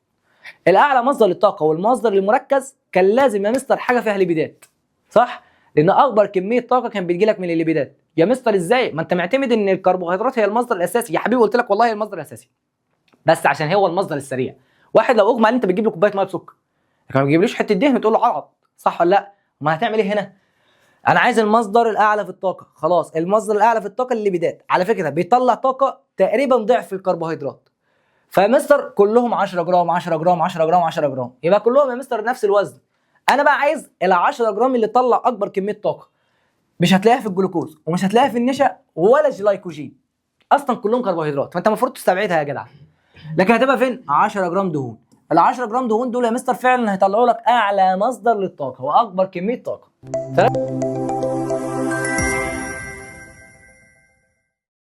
الاعلى مصدر للطاقه والمصدر المركز كان لازم يا مستر حاجه فيها ليبيدات، صح؟ لان اكبر كميه طاقه كان بتجي لك من الليبيدات. يا مستر ازاي؟ ما انت معتمد ان الكربوهيدرات هي المصدر الاساسي. يا حبيبي قلت لك والله هي المصدر الاساسي، بس عشان هو المصدر السريع. واحد لو اغمى عليه انت بتجيب له كوبايه ميه بسكر، لكن ما بتجيبلوش حته دهن تقول له عض، صح ولا لا؟ ما هتعمل ايه هنا؟ انا عايز المصدر الاعلى في الطاقه. خلاص، المصدر الاعلى في الطاقه الليبيدات، على فكره بيطلع طاقه تقريبا ضعف الكربوهيدرات. فمستر كلهم 10 جرام 10 جرام 10 جرام 10 جرام، يبقى كلهم يا مستر نفس الوزن. انا بقى عايز ال 10 جرام اللي تطلع اكبر كميه طاقه. مش هتلاقيها في الجلوكوز ومش هتلاقيها في النشا ولا الجلايكوجين، اصلا كلهم كربوهيدرات، فانت المفروض تستبعدها يا جدع. لكن هتبقى فين؟ 10 جرام دهون. ال 10 جرام دهون دول يا مستر فعلا هيطلعوا لك اعلى مصدر للطاقه واكبر كميه طاقه.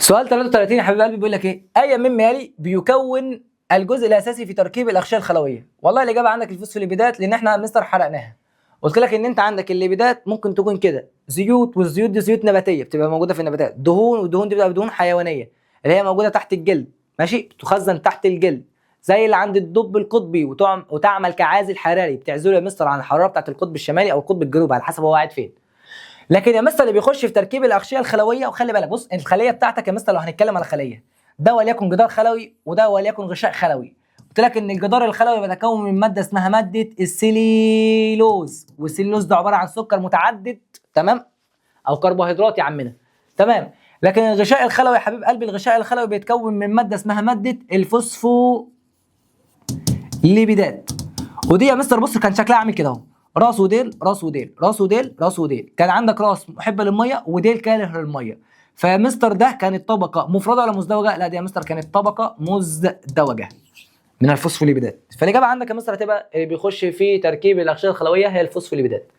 سؤال 33 يا حبيب قلبي بيقول لك ايه؟ اي مما يلي بيكون الجزء الاساسي في تركيب الاغشيه الخلويه؟ والله الاجابه عندك الفوسفوليبيدات، لان احنا مستر حرقناها. قلت لك ان انت عندك الليبيدات ممكن تكون كده زيوت، والزيوت دي زيوت نباتيه بتبقى موجوده في النباتات، دهون، والدهون دي بتبقى دهون حيوانيه اللي هي موجوده تحت الجلد، ماشي، تخزن تحت الجلد زي اللي عند الدب القطبي وتعمل كعازل حراري، بتعزله يا مستر عن الحراره بتاعت القطب الشمالي او القطب الجنوبي على حسب هو قاعد فين. لكن يا مستر اللي بيخش في تركيب الاغشيه الخلويه، وخلي بالك بص الخليه بتاعتك يا مستر لو هنتكلم على خليه، ده وليكن جدار خلوي وده وليكن غشاء خلوي. قلت لك ان الجدار الخلوي بيتكون من ماده اسمها ماده السليلوز، والسليلوز ده عباره عن سكر متعدد، تمام، او كربوهيدرات يا عمنا، تمام. لكن الغشاء الخلوي يا حبيب قلبي، الغشاء الخلوي بيتكون من ماده اسمها ماده الفوسفوليبيدات. ودي يا مستر بص كان شكلها عامل كده اهو، راس وديل راس وديل راس وديل راس وديل. كان عندك راس محبه للميه وديل كاره للميه. فيا مستر ده كانت طبقه مفرده ولا مزدوجه؟ لا دي يا مستر كانت طبقه مزدوجه من الفوسفوليبيدات. فالاجابه عندك يا مستر هتبقى اللي بيخش في تركيب الاغشيه الخلويه هي الفوسفوليبيدات.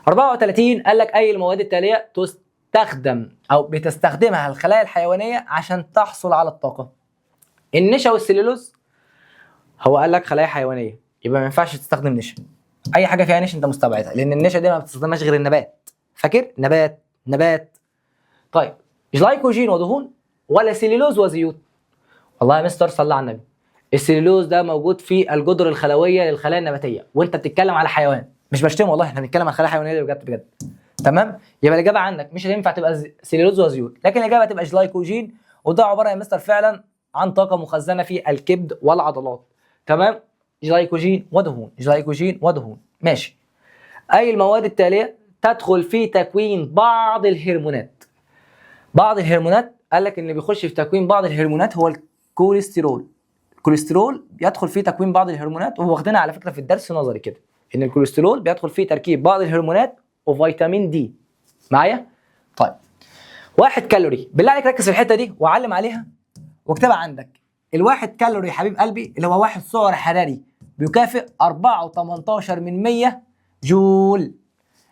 34 قال لك اي المواد التاليه تستخدم او بتستخدمها الخلايا الحيوانيه عشان تحصل على الطاقه؟ النشا والسليلوز. هو قال لك خلايا حيوانيه، يبقى ما ينفعش تستخدم نشا. اي حاجه فيها نشا انت مستبعدها، لان النشا دي ما بتستخدمهاش غير النبات، فاكر؟ نبات. طيب جلايكوجين ودهون ولا سليلوز وزيوت؟ والله يا مستر صلى على النبي، السليلوز ده موجود في الجدر الخلويه للخلايا النباتيه، وانت بتتكلم على حيوان، مش بشتم والله، احنا بنتكلم على خلايا حيوانيه بجد. تمام؟ يبقى الاجابه عندك مش هينفع تبقى سليلوز وزيوت، لكن الاجابه تبقى جلايكوجين، وده عباره يا مستر فعلا عن طاقه مخزنه في الكبد والعضلات. تمام؟ جلايكوجين ودهون. ماشي. اي المواد التاليه تدخل في تكوين بعض الهرمونات؟ قال لك ان اللي بيخش في تكوين بعض الهرمونات هو الكوليسترول. الكوليسترول بيدخل في تكوين بعض الهرمونات، وهو واخدينها على فكره في الدرس نظري كده، ان الكوليسترول بيدخل فيه تركيب بعض الهرمونات وفيتامين دي. معايا؟ طيب 1 كالوري، بالله عليك ركز في الحته دي وعلم عليها واكتبها عندك. ال1 كالوري يا حبيب قلبي اللي هو 1 سعر حراري بيكافئ 4.18 جول.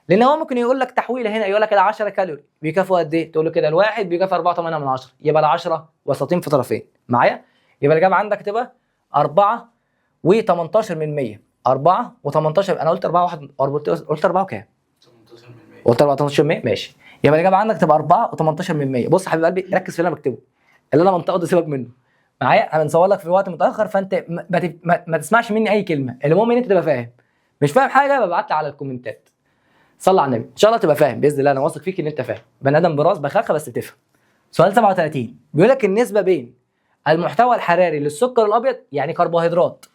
لان هو ممكن يقول لك تحويله هنا، يقول لك ال 10 كالوري بيكافئوا قد ايه؟ تقول له كده الواحد بيكافئ 4.8، يبقى ال 10 وسطين في طرفين. معايا؟ يبقى الاجابه عندك تبقى 4.18. 4 و18، انا قلت 4 واحد، قلت 4 وكام؟ 18%. قلت 14%. ماشي، يبقى الاجابه عندك تبقى 4.18%. بص يا حبيب قلبي ركز في اللي انا بكتبه، اللي انا منطقه دي سيبك منه. معايا؟ انا بنصور لك في وقت متاخر، فانت ما تسمعش مني اي كلمه، المهم ان انت تبقى فاهم. مش فاهم حاجه ببعت لي على الكومنتات. صلى على النبي، ان شاء الله تبقى فاهم باذن الله، انا واثق فيك ان انت فاهم، بني ادم براس بخاخه بس بتفهم. سؤال 37 بيقول لك النسبه بين المحتوى الحراري للسكر الابيض يعني كربوهيدرات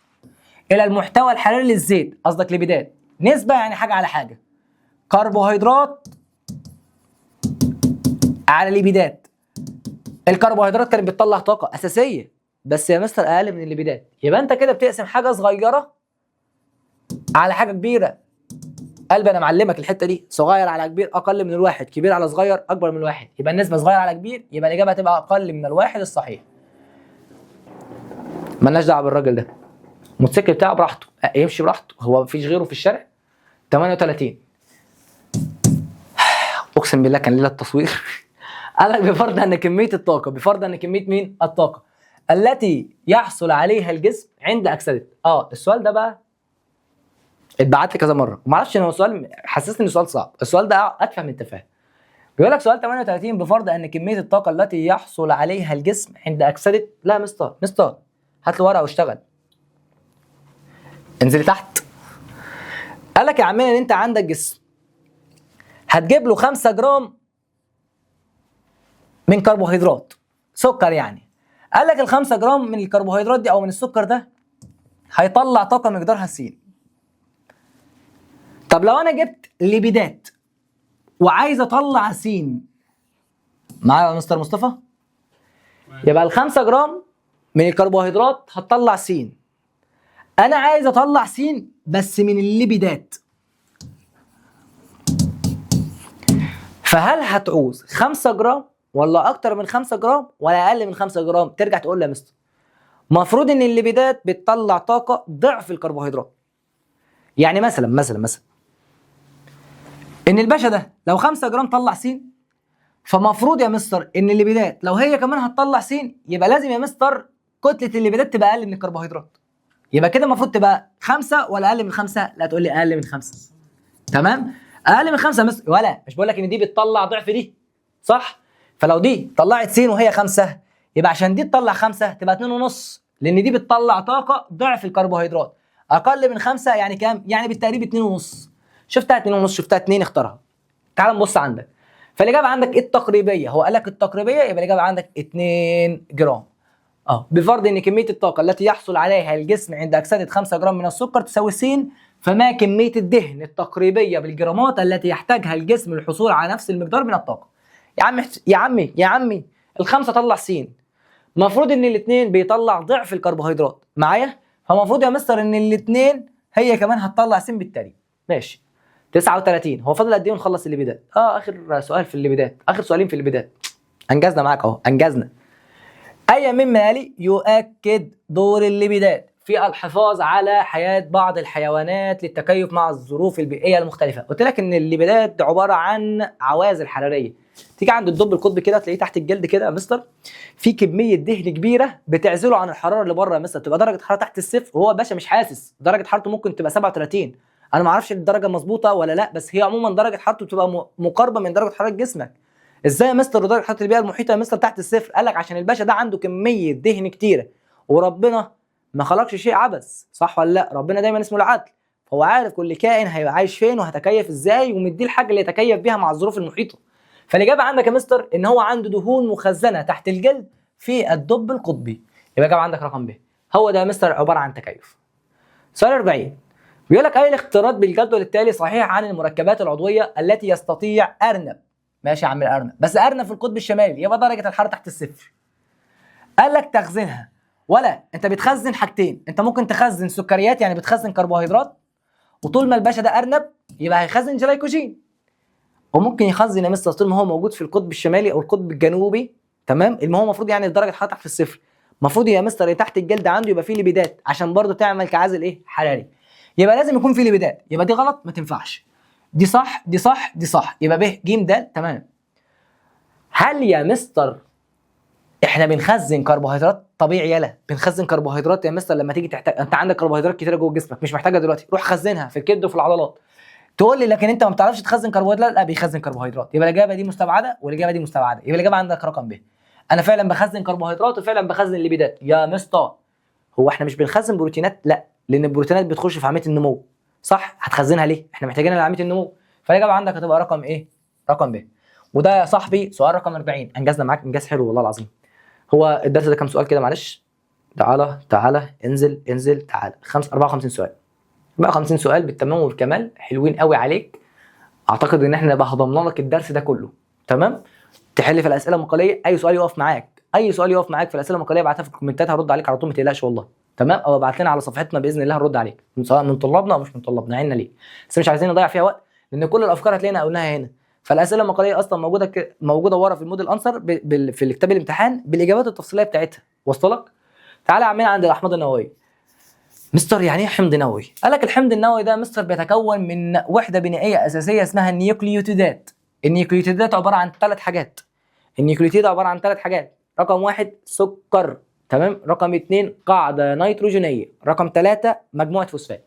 الى المحتوى الحراري للزيت، قصدك ليبيدات. نسبه يعني حاجه على حاجه، كربوهيدرات على ليبيدات. الكربوهيدرات كانت بتطلع طاقه اساسيه بس يا مستر اقل من الليبيدات، يبقى انت كده بتقسم حاجه صغيره على حاجه كبيره. قلبي انا معلمك الحته دي، صغير على كبير اقل من الواحد، كبير على صغير اكبر من الواحد، يبقى النسبه صغير على كبير، يبقى الاجابه هتبقى اقل من الواحد الصحيح. مالناش دعوه بالراجل ده، الموتوسيكل بتاعه براحته يمشي براحته، هو مفيش غيره في الشارع. 38 اقسم بالله كان ليله التصوير. قال لك بفرض ان كميه الطاقه، بفرض ان كميه مين؟ الطاقه التي يحصل عليها الجسم عند اكسده. السؤال ده بقى اتبعت لي كذا مره وما اعرفش ان هو سؤال، حسسني انه سؤال صعب. السؤال ده اتفهم من التفاهه. بيقول لك سؤال 38 بفرض ان كميه الطاقه التي يحصل عليها الجسم عند اكسده. لا مستر هات لي ورقه واشتغل، انزلي تحت. قال لك يا عمنا ان انت عندك جسم هتجيب له 5 جرام من كربوهيدرات، سكر يعني. قال لك ال 5 جرام من الكربوهيدرات دي او من السكر ده هيطلع طاقه مقدارها س. طب لو انا جبت ليبيدات وعايز اطلع س، معايا يا مستر مصطفى؟ يبقى ال 5 جرام من الكربوهيدرات هتطلع س. انا عايز اطلع س بس من الليبيدات، فهل هتعوز 5 جرام ولا اكتر من 5 جرام ولا اقل من 5 جرام؟ ترجع تقول لي يا مستر المفروض ان الليبيدات بتطلع طاقه ضعف الكربوهيدرات. يعني مثلا ان الباشا ده لو 5 جرام طلع س، فمفروض يا مستر ان الليبيدات لو هي كمان هتطلع س يبقى لازم يا مستر كتله الليبيدات تبقى اقل من الكربوهيدرات. يبقى كده المفروض تبقى 5 ولا اقل من 5؟ لا تقول لي اقل من 5. تمام؟ اقل من 5 يا مستر، ولا مش بقول لك ان دي بتطلع ضعف دي، صح؟ فلو دي طلعت س وهي 5 يبقى عشان دي تطلع 5 تبقى 2.5، لان دي بتطلع طاقه ضعف الكربوهيدرات. اقل من 5 يعني كام؟ يعني بالتقريب 2.5. شفتها 2.5 شفتها 2 اختارها. تعال نبص عندك، فالاجابه عندك التقريبيه، هو قال لك التقريبيه يبقى الاجابه عندك 2 جرام. بفرض ان كميه الطاقه التي يحصل عليها الجسم عند اكسده 5 جرام من السكر تساوي س، فما كميه الدهن التقريبيه بالجرامات التي يحتاجها الجسم للحصول على نفس المقدار من الطاقه. يا عمي الخمسه طلع س، المفروض ان الاثنين بيطلع ضعف الكربوهيدرات معايا، فالمفروض يا مستر ان الاثنين هي كمان هتطلع س بالتالي. ماشي. 39 هو فاضل قد ايه ونخلص الليبيدات؟ اخر سؤال في الليبيدات، اخر سؤالين في الليبيدات. انجزنا معاك اهو، انجزنا. اي مما يلي يؤكد دور الليبيدات في الحفاظ على حياه بعض الحيوانات للتكيف مع الظروف البيئيه المختلفه. قلت لك ان الليبيدات عباره عن عوازل حراريه. تيجي عند الدب القطبي كده تلاقيه تحت الجلد كده يا مستر في كميه دهن كبيره بتعزله عن الحراره اللي بره يا مستر، تبقى درجه حراره تحت الصفر وهو باشا مش حاسس، درجه حرارته ممكن تبقى 37. انا ما اعرفش الدرجه مظبوطه ولا لا، بس هي عموما درجه حرارته بتبقى مقاربه من درجه حراره جسمك. ازاي يا مستر درجه حراره البيئه المحيطه يا مستر تحت الصفر؟ قال لك عشان الباشا ده عنده كميه دهن كتيره، وربنا ما خلقش شيء عبث، صح ولا لا؟ ربنا دايما اسمه العدل، هو عارف كل كائن هيبقى عايش فين وهتكيف ازاي ومديه الحاجه اللي يتكيف بيها مع الظروف المحيطه. فالاجابه عندك يا مستر ان هو عنده دهون مخزنه تحت الجلد في الدب القطبي. يبقى الاجابه عندك رقم ب، هو ده يا مستر عباره عن تكيف. سؤال 40 بيقول لك اي الاختيارات بالجدول التالي صحيح عن المركبات العضويه التي يستطيع ارنب، ماشي يا عم الارنب، بس ارنب في القطب الشمالي يبقى درجه الحراره تحت الصفر. قال لك تخزينها، ولا انت بتخزن حاجتين، انت ممكن تخزن سكريات يعني بتخزن كربوهيدرات، وطول ما الباشا ده ارنب يبقى هيخزن جلايكوجين. وممكن يخزن يا مستر طول ما هو موجود في القطب الشمالي او القطب الجنوبي، تمام؟ اللي هو المفروض يعني درجه حرارته تحت الصفر. المفروض يا مستر تحت الجلد عنده يبقى فيه ليبيدات عشان برضه تعمل كعازل ايه؟ حراري. يبقى لازم يكون فيه ليبيدات، يبقى دي غلط ما تنفعش. دي صح دي صح دي صح، يبقى ب ج د تمام. هل يا مستر احنا بنخزن كربوهيدرات طبيعي؟ يلا بنخزن كربوهيدرات يا مستر لما تيجي تحتاج، انت عندك كربوهيدرات كتيره جوه جسمك مش محتاجها دلوقتي، روح خزنها في الكبد وفي العضلات. تقول لي لكن انت ما بتعرفش تخزن كربوهيدرات. لا بيخزن كربوهيدرات. يبقى الاجابه دي مستبعده والاجابه دي مستبعده، يبقى الاجابه عندك رقم ب. انا فعلا بخزن كربوهيدرات وفعلا بخزن ليبيدات يا مستر. هو احنا مش بنخزن بروتينات؟ لا، لان البروتينات بتخش في عمليه النمو، صح؟ هتخزنها ليه؟ احنا محتاجينها لعمليه النمو. فالاجابه عندك هتبقى رقم ايه؟ رقم ب. وده يا صاحبي سؤال رقم 40. انجزنا معاك انجاز حلو والله العظيم. هو الدرس ده كام سؤال كده معلش؟ تعالى انزل تعالى 54 سؤال. 54 سؤال بالتمام والكمال، حلوين قوي عليك. اعتقد ان احنا بقى هضمنا لك الدرس ده كله، تمام؟ تحل في الاسئله المقاليه، اي سؤال يقف معاك، اي سؤال يقف معاك في الاسئله المقاليه ابعتها في الكومنتات، هرد عليك على طول ما تقلقش والله، تمام؟ او ابعت لنا على صفحتنا باذن الله هنرد عليك، سواء من طلابنا او مش من طلابنا، عيننا ليه. بس مش عايزين نضيع فيها وقت لان كل الافكار هتلاقينا قلناها هنا. فالاسئله المقاليه اصلا موجوده ورا في الموديل انسر في الكتاب الامتحان بالاجابات التفصيليه بتاعتها، وصل لك؟ تعالى يا عمنا عند الاحماض النوويه. مستر يعني ايه حمض نووي؟ قال لك الحمض النووي ده مستر بيتكون من وحده بنائيه اساسيه اسمها النيوكليوتيدات. النيوكليوتيدات عباره عن 3 حاجات. النيوكليوتيد عباره عن 3 حاجات. رقم 1 سكر، تمام؟ رقم 2 قاعده نيتروجينيه، رقم 3 مجموعه فوسفات.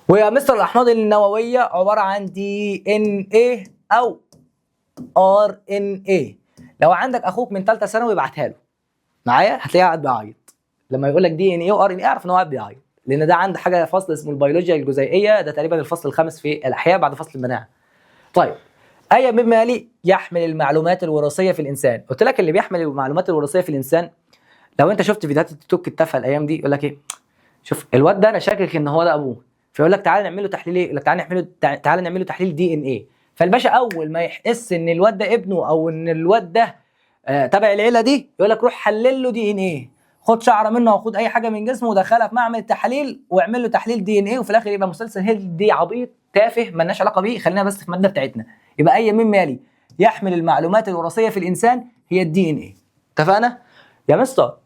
ويا مستر الاحماض النوويه عباره عن دي ان ايه او ار ان ايه. لو عندك اخوك من ثالثه ثانوي ابعتها له معايا، هتلاقيه قاعد بيعيط لما يقول لك دي ان ايه وار ان ايه، اعرف ان هو قاعد بيعيط، لان ده عنده حاجه فصل اسمه البيولوجيا الجزيئيه، ده تقريبا الفصل الخامس في الاحياء بعد فصل المناعه. طيب، اي مما يلي يحمل المعلومات الوراثيه في الانسان. قلت لك اللي بيحمل المعلومات الوراثيه في الانسان، لو انت شفت فيديوهات التيك توك التافهه الايام دي، يقول لك ايه؟ شوف الواد ده انا شاكك ان هو ده ابوه، فيقول لك تعالى نعمل له تحليل ايه؟ يقول لك تعالى نعمل له تحليل دي ان ايه. فالباشا اول ما يحس ان الواد ده ابنه او ان الواد ده تبع العيله دي، يقول لك روح حلل له دي ان ايه، خد شعره منه وخد اي حاجه من جسمه ودخلها في معمل التحاليل واعمل له تحليل دي ان ايه، وفي الاخر يبقى مسلسل هندي عبيط تافه مالناش علاقه بيه، خلينا بس في الماده بتاعتنا. يبقى اي مما يلي يحمل المعلومات الوراثيه في الانسان هي الدي ان ايه. اتفقنا؟ يا مستر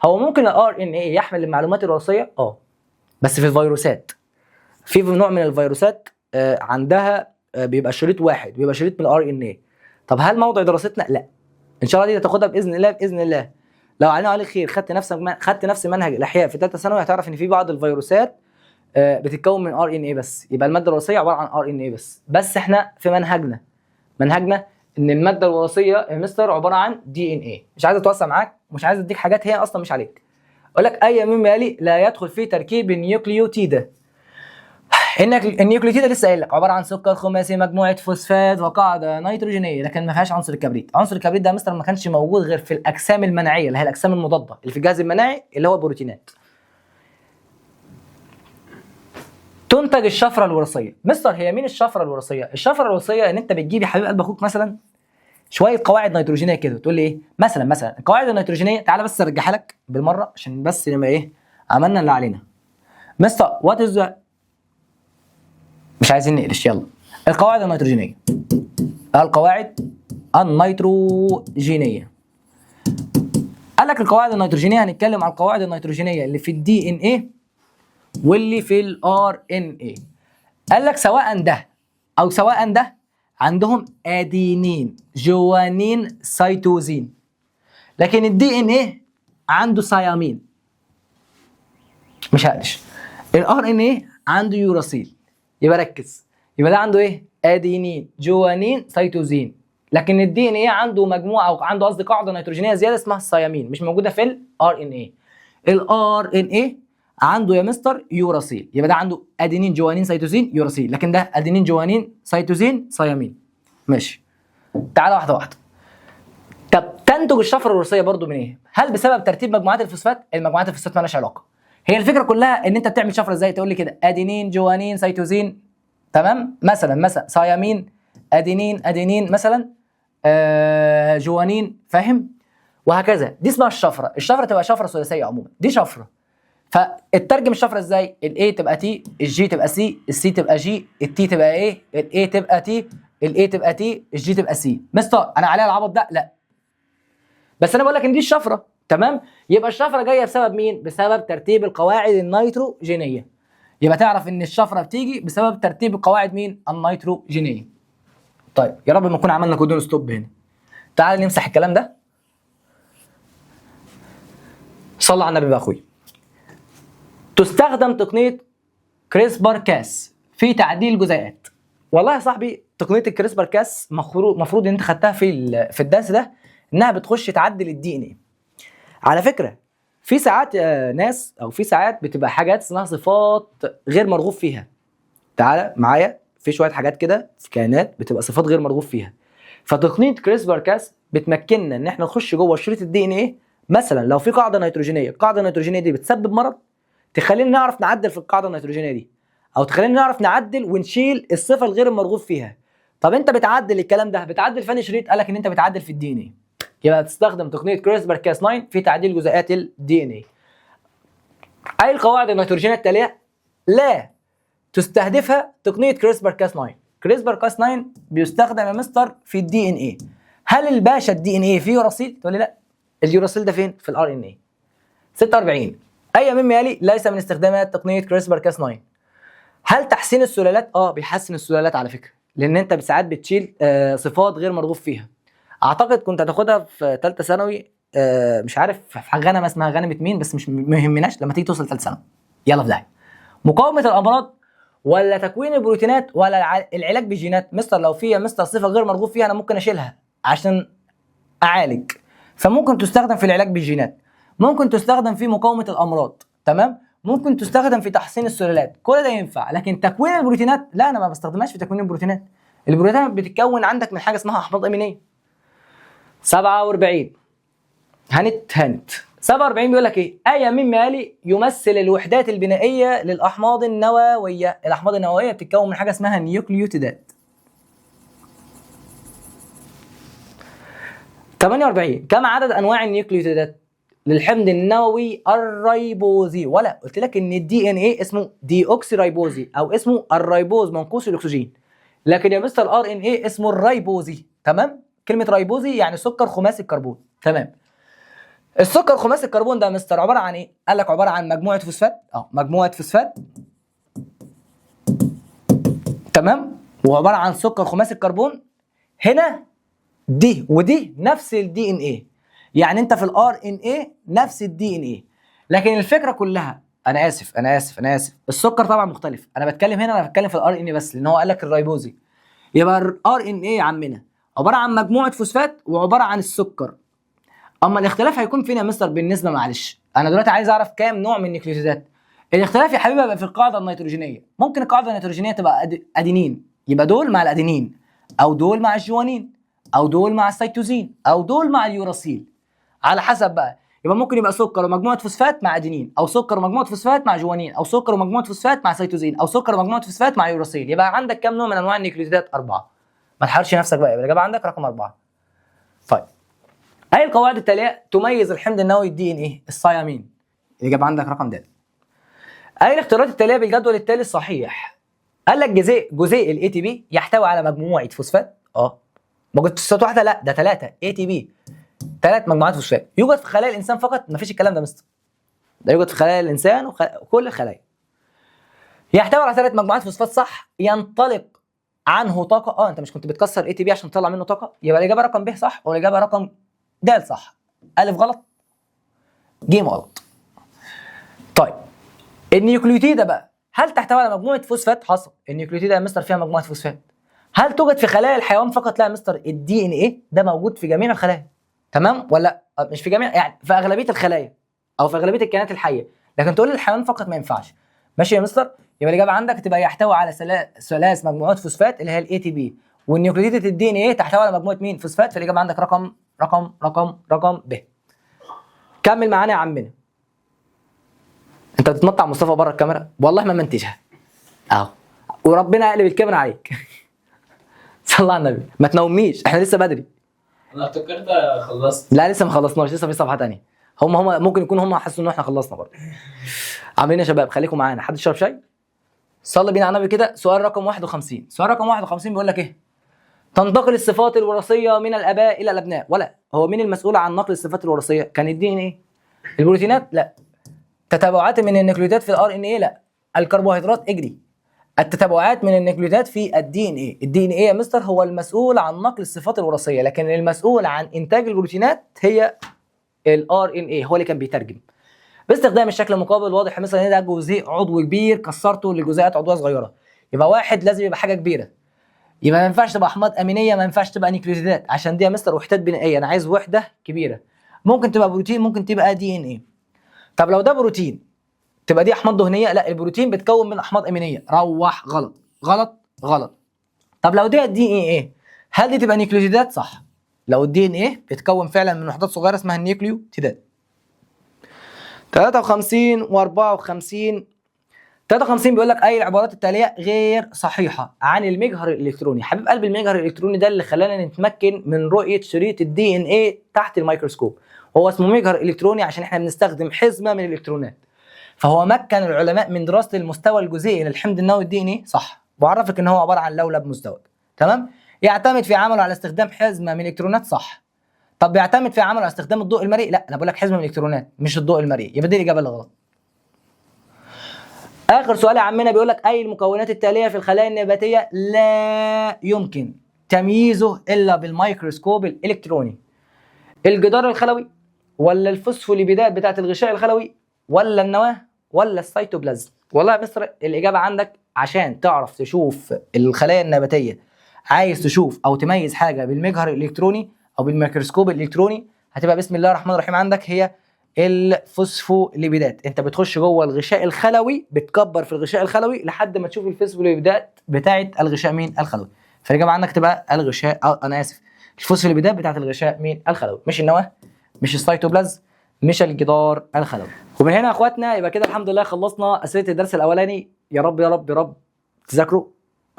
هو ممكن الار ان ايه يحمل المعلومات الوراثيه؟ بس في الفيروسات. في نوع من الفيروسات عندها بيبقى شريط واحد، بيبقى شريط من الار ان ايه. طب هل موضع دراستنا؟ لا. ان شاء الله دي هتاخدها باذن الله باذن الله. لو علينا عليك خير، خدت نفس منهج الاحياء في ثالثه ثانوي، هتعرف ان في بعض الفيروسات بتتكون من ار ان ايه بس، يبقى الماده الوراثيه عباره عن ار ان ايه بس احنا في منهجنا ان الماده الوراثيه يا مستر عباره عن دي ان ايه. مش عايز اتوسع معاك، مش عايز اديك حاجات هي اصلا مش عليك. اقول لك اي مما يلي لا يدخل في تركيب النيوكليوتيده. النيوكليوتيد لسه قايل لك عباره عن سكر خماسي مجموعه فوسفات وقاعده نيتروجينيه، لكن ما فيهاش عنصر الكبريت. عنصر الكبريت ده مثلا ما كانش موجود غير في الاجسام المناعيه اللي هي الاجسام المضاده اللي في الجهاز المناعي اللي هو البروتينات. تنتج الشفره الوراثيه. مستر هي مين الشفره الوراثيه؟ الشفره الوراثيه ان انت بتجيب يا حبيب قلب اخوك مثلا شويه قواعد نيتروجينيه كده، تقول لي ايه مثلا القواعد النيتروجينيه. تعالى بس ارجعها لك بالمره عشان بس نبقى ايه عملنا اللي علينا. مستر وات از مش عايزين نقلش، يلا. القواعد النيتروجينيه قال لك القواعد النيتروجينيه، هنتكلم عن القواعد النيتروجينيه اللي في الدي ان ايه واللي في الار ان ايه. قال لك سواء ده او سواء ده عندهم ادينين جوانين سيتوزين، لكن الدي ان ايه عنده ثيامين. مش هقلش. الار ان ايه عنده يوراسيل. يبقى ركز، يبقى ده عنده ايه؟ ادينين جوانين سيتوزين، لكن الدي ان ايه عنده مجموعه او عنده قصدي قاعده نيتروجينيه زياده اسمها الثيامين، مش موجوده في الار ان ايه. الار ان ايه عنده يا مستر يوراسيل، يبقى ده عنده ادينين جوانين سيتوزين يوراسيل، لكن ده ادينين جوانين سيتوزين ثيامين. ماشي، تعالى واحده واحده. طب تنتج الشفره الوراثيه برضو من ايه؟ هل بسبب ترتيب مجموعات الفوسفات؟ المجموعات الفوسفات مالهاش علاقه. هي الفكره كلها ان انت بتعمل شفره ازاي؟ تقول لي كده ادينين جوانين سيتوزين، تمام؟ مثلا ثيامين ادينين مثلا جوانين، فاهم؟ وهكذا. دي اسمها الشفره تبقى شفره ثلاثيه عموما، دي شفره. فالترجم الشفره ازاي؟ الاي تبقى تي، الجي تبقى سي، السي تبقى جي، التي تبقى ايه، الاي تبقى تي، الاي تبقى تي، الجي تبقى سي. مستر انا عليها العبط ده؟ لا، بس انا بقول لك ان دي الشفره. تمام؟ يبقى الشفره جايه بسبب مين؟ بسبب ترتيب القواعد النيتروجينيه. يبقى تعرف ان الشفره بتيجي بسبب ترتيب القواعد مين؟ النيتروجينيه. طيب يا رب ما نكون عملنا كودون ستوب هنا. تعال نمسح الكلام ده. صلى على النبي بقى اخويا. تستخدم تقنيه كريسبر كاس في تعديل الجزيئات. والله يا صاحبي تقنيه الكريسبر كاس المفروض ان انت خدتها في الدرس ده، انها بتخش تعدل الدي ان ايه. على فكره في ساعات ناس، او في ساعات بتبقى حاجات اسمها صفات غير مرغوب فيها. تعالى معايا في شويه حاجات كده في كائنات بتبقى صفات غير مرغوب فيها. فتقنيه كريسبر كاس بتمكننا ان احنا نخش جوه شريط الدي ان ايه. مثلا لو في قاعده نيتروجينيه، القاعده النيتروجينيه دي بتسبب مرض، تخلينا نعرف نعدل في القاعده النيتروجينيه دي، او تخلينا نعرف نعدل ونشيل الصفه الغير المرغوب فيها. طب انت بتعدل الكلام ده، بتعدل في انهي شريط؟ قالك ان انت بتعدل في الدي ان ايه. يبقى تستخدم تقنيه كريسبر كاس 9 في تعديل جزيئات الدي ان ايه. اي القواعد النيتروجينيه التاليه لا تستهدفها تقنيه كريسبر كاس 9. كريسبر كاس 9 بيستخدم يا مستر في الدي ان ايه. هل الباشا الدي ان ايه فيه يوراسيل؟ تقول لي لا. اليوراسيل ده فين؟ في الار ان ايه. 46 اي مما يلي ليس من استخدامات تقنيه كريسبر كاس 9. هل تحسين السلالات؟ بيحسن السلالات على فكره، لان انت ساعات بتشيل صفات غير مرغوب فيها. اعتقد كنت هتاخدها في ثالثه ثانوي، مش عارف في غنمه اسمها غنمه مين، بس مش ما يهمناش لما تيجي توصل ثالثه ثانوي. يلا في داهيه. مقاومه الامراض ولا تكوين البروتينات ولا العلاج بالجينات؟ مستر لو في مستر صفه غير مرغوب فيها انا ممكن اشيلها عشان اعالج، فممكن تستخدم في العلاج بالجينات، ممكن تستخدم في مقاومه الامراض، تمام، ممكن تستخدم في تحسين السلالات، كل ده ينفع. لكن تكوين البروتينات لا، انا ما بستخدمهاش في تكوين البروتينات. البروتينات بتتكون عندك من حاجه اسمها احماض امينيه. 47 هنت 47 بيقول لك ايه؟ اي مما يلي يمثل الوحدات البنائيه للاحماض النوويه. الاحماض النوويه بتتكون من حاجه اسمها نيوكليوتيدات. 48 كم عدد انواع النيوكليوتيدات للحمض النووي الريبوزي؟ ولا قلت لك ان الدي ان ايه اسمه دي اوكسي ريبوزي او اسمه الريبوز منقوص الاكسجين، لكن يا مستر الار ان ايه اسمه الريبوزي. تمام؟ كلمه ريبوزي يعني سكر خماسي الكربون. تمام؟ السكر خماسي الكربون ده يا مستر عباره عن ايه؟ قال لك عباره عن مجموعه فوسفات، مجموعه فوسفات، تمام، وعباره عن سكر خماسي الكربون. هنا دي ودي نفس الدي ان ايه، يعني انت في الار ان ايه نفس الدي ان ايه، لكن الفكره كلها انا اسف السكر طبعا مختلف. انا بتكلم هنا، انا بتكلم في الار ان ايه بس، لان هو قال لك الريبوزي. يبقى الار ان ايه يا عمنا عباره عن مجموعه فوسفات وعباره عن السكر. اما الاختلاف هيكون فين يا مستر بالنسبه؟ معلش انا دلوقتي عايز اعرف كام نوع من النيوكليوتيدات. الاختلاف يا حبيبي هيبقى في القاعده النيتروجينيه. ممكن القاعده النيتروجينيه تبقى ادينين، يبقى دول مع الادينين، او دول مع الجوانين، او دول مع السيتوزين، او دول مع اليوراسيل، على حسب بقى. يبقى ممكن يبقى سكر ومجموعه فوسفات مع ادينين، او سكر ومجموعه فوسفات مع جوانين، او سكر ومجموعه فوسفات مع سيتوزين، او سكر ومجموعه فوسفات مع يوراسيل. يبقى عندك كام نوع من انواع النيوكليوتيدات؟ 4. ما تحرش نفسك بقى، يبقى الاجابه عندك رقم 4. طيب اي القواعد التاليه تميز الحمض النووي الدي ان ايه؟ الثيامين. الاجابه عندك رقم د. اي الاختيارات التاليه بالجدول التالي الصحيح؟ قال لك جزيء الاي تي بي يحتوي على مجموعه فوسفات. موجود فوسفات واحده؟ لا، ده 3 اي تي بي، 3 مجموعات فوسفات. يوجد في خلايا الانسان فقط؟ ما فيش الكلام ده مستر، ده يوجد في خلايا الانسان وكل الخلايا. يحتوي على 3 مجموعات فوسفات صح. ينطلق عنه طاقه. انت مش كنت بتكسر اي تي بي عشان تطلع منه طاقه؟ يبقى الاجابه رقم ب صح، والاجابه رقم د صح. الف غلط، ج غلط. طيب النيوكليوتيده بقى هل تحتوي على مجموعه فوسفات؟ حصل. النيوكليوتيده يا مستر فيها مجموعه فوسفات. هل توجد في خلايا الحيوان فقط؟ لا يا مستر، الدي ان ايه ده موجود في جميع الخلايا. تمام ولا مش في جميع، يعني في اغلبيه الخلايا او في اغلبيه الكائنات الحيه، لكن تقول لي الحيوان فقط ما ينفعش. ماشي يا مستر؟ يبقى الاجابه عندك تبقى يحتوي على 3 مجموعات فوسفات اللي هي الاي تي بي، والنيوكليوتيده الدي ان ايه تحتوي على مجموعه مين؟ فوسفات. فالاجابه عندك رقم ب. كمل معانا يا عمنا. انت بتتنطع مصطفى بره الكاميرا، والله ما منتجها اهو، وربنا يقلب الكاميرا عليك. صلى على النبي، ما تنومنيش احنا لسه بدري. انا افتكرت خلصت. لا لسه ما خلصناش، لسه في صفحه ثانيه. هم ممكن يكونوا هم حسوا ان احنا خلصنا برضه. عاملين يا شباب خليكم معانا، حد يشرب شاي؟ صلي بينا على النبي كده. سؤال رقم 51. سؤال رقم 51 بيقول لك ايه؟ تنتقل الصفات الوراثيه من الاباء الى الابناء، ولا هو مين المسؤول عن نقل الصفات الوراثيه؟ كان الدي ان ايه؟ البروتينات؟ لا. تتابعات من النيوكليوتيدات في الار ان ايه؟ لا. الكربوهيدرات؟ اجري. التتابعات من النيوكليوتيدات في الدي ان ايه. الدي ان ايه يا مستر هو المسؤول عن نقل الصفات الوراثيه، لكن المسؤول عن انتاج البروتينات هي الار ان ايه، هو اللي كان بيترجم باستخدام الشكل المقابل. واضح مثلا ان ده جزيء عضوي كبير كسرته لجزيئات عضويه صغيره، يبقى واحد لازم يبقى حاجه كبيره، يبقى ما ينفعش تبقى احماض امينيه، ما ينفعش تبقى نيوكليوتيدات، عشان دي يا مستر وحدات بنائيه، انا عايز وحده كبيره. ممكن تبقى بروتين، ممكن تبقى دي ان ايه. طب لو ده بروتين تبقى دي احماض دهنيه؟ لا، البروتين بيتكون من احماض امينيه. روح غلط غلط غلط. طب لو دي الدي ان ايه، هل دي تبقى نيوكليوتيدات؟ صح. لو الدي ان ايه بيتكون فعلا من وحدات صغيره اسمها النيوكليوتيدات. 53 و54. 53 بيقول لك اي العبارات التاليه غير صحيحه عن المجهر الالكتروني. حبيب قلب، المجهر الالكتروني ده اللي خلانا نتمكن من رؤيه شريط الدي ان ايه تحت الميكروسكوب. هو اسمه مجهر الكتروني عشان احنا بنستخدم حزمه من الالكترونات، فهو مكن العلماء من دراسه المستوى الجزيئي للحمض النووي الدي ان ايه. صح. بعرفك ان هو عباره عن لولب مزدوج. تمام. يعتمد في عمله على استخدام حزمه من الالكترونات. صح. طب بيعتمد في عمله على استخدام الضوء المرئي؟ لا، انا بقول لك حزمه من الالكترونات مش الضوء المرئي، يبقى دي الاجابه اللي غلط. اخر سؤال يا عمنا بيقول لك اي المكونات التاليه في الخلايا النباتيه لا يمكن تمييزه الا بالميكروسكوب الالكتروني؟ الجدار الخلوي، ولا الفوسفوليبيدات بتاعه الغشاء الخلوي، ولا النواه، ولا السيتوبلازم؟ والله يا مستر الاجابه عندك عشان تعرف تشوف الخلايا النباتيه، عايز تشوف او تميز حاجه بالمجهر الالكتروني او بالميكروسكوب الالكتروني، هتبقى بسم الله الرحمن الرحيم عندك هي الفوسفوليبيدات. انت بتخش جوه الغشاء الخلوي، بتكبر في الغشاء الخلوي لحد ما تشوف الفوسفوليبيدات بتاعه الغشاء مين الخلوي. فالاجابه عندك تبقى الغشاء، انا اسف، الفوسفوليبيدات بتاعه الغشاء مين الخلوي، مش النواه، مش السيتوبلازم، مش الجدار الخلوي. ومن هنا يا اخواتنا يبقى كده الحمد لله خلصنا اسئله الدرس الاولاني. يا رب يا رب يا رب تذاكروا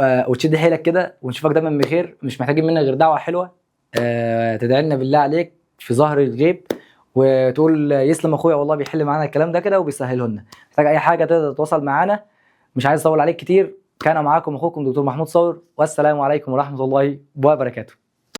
وتشد حيلك كده، ونشوفك دايما بخير. مش محتاجين منك غير دعوه حلوه، تدعي لنا بالله عليك في ظهر الغيب، وتقول يسلم اخويا والله بيحل معانا الكلام ده كده وبيسهله لنا. محتاج اي حاجه تقدر تتواصل معانا، مش عايز اطول عليك كتير. كان معاكم اخوكم دكتور محمود صور، والسلام عليكم ورحمه الله وبركاته.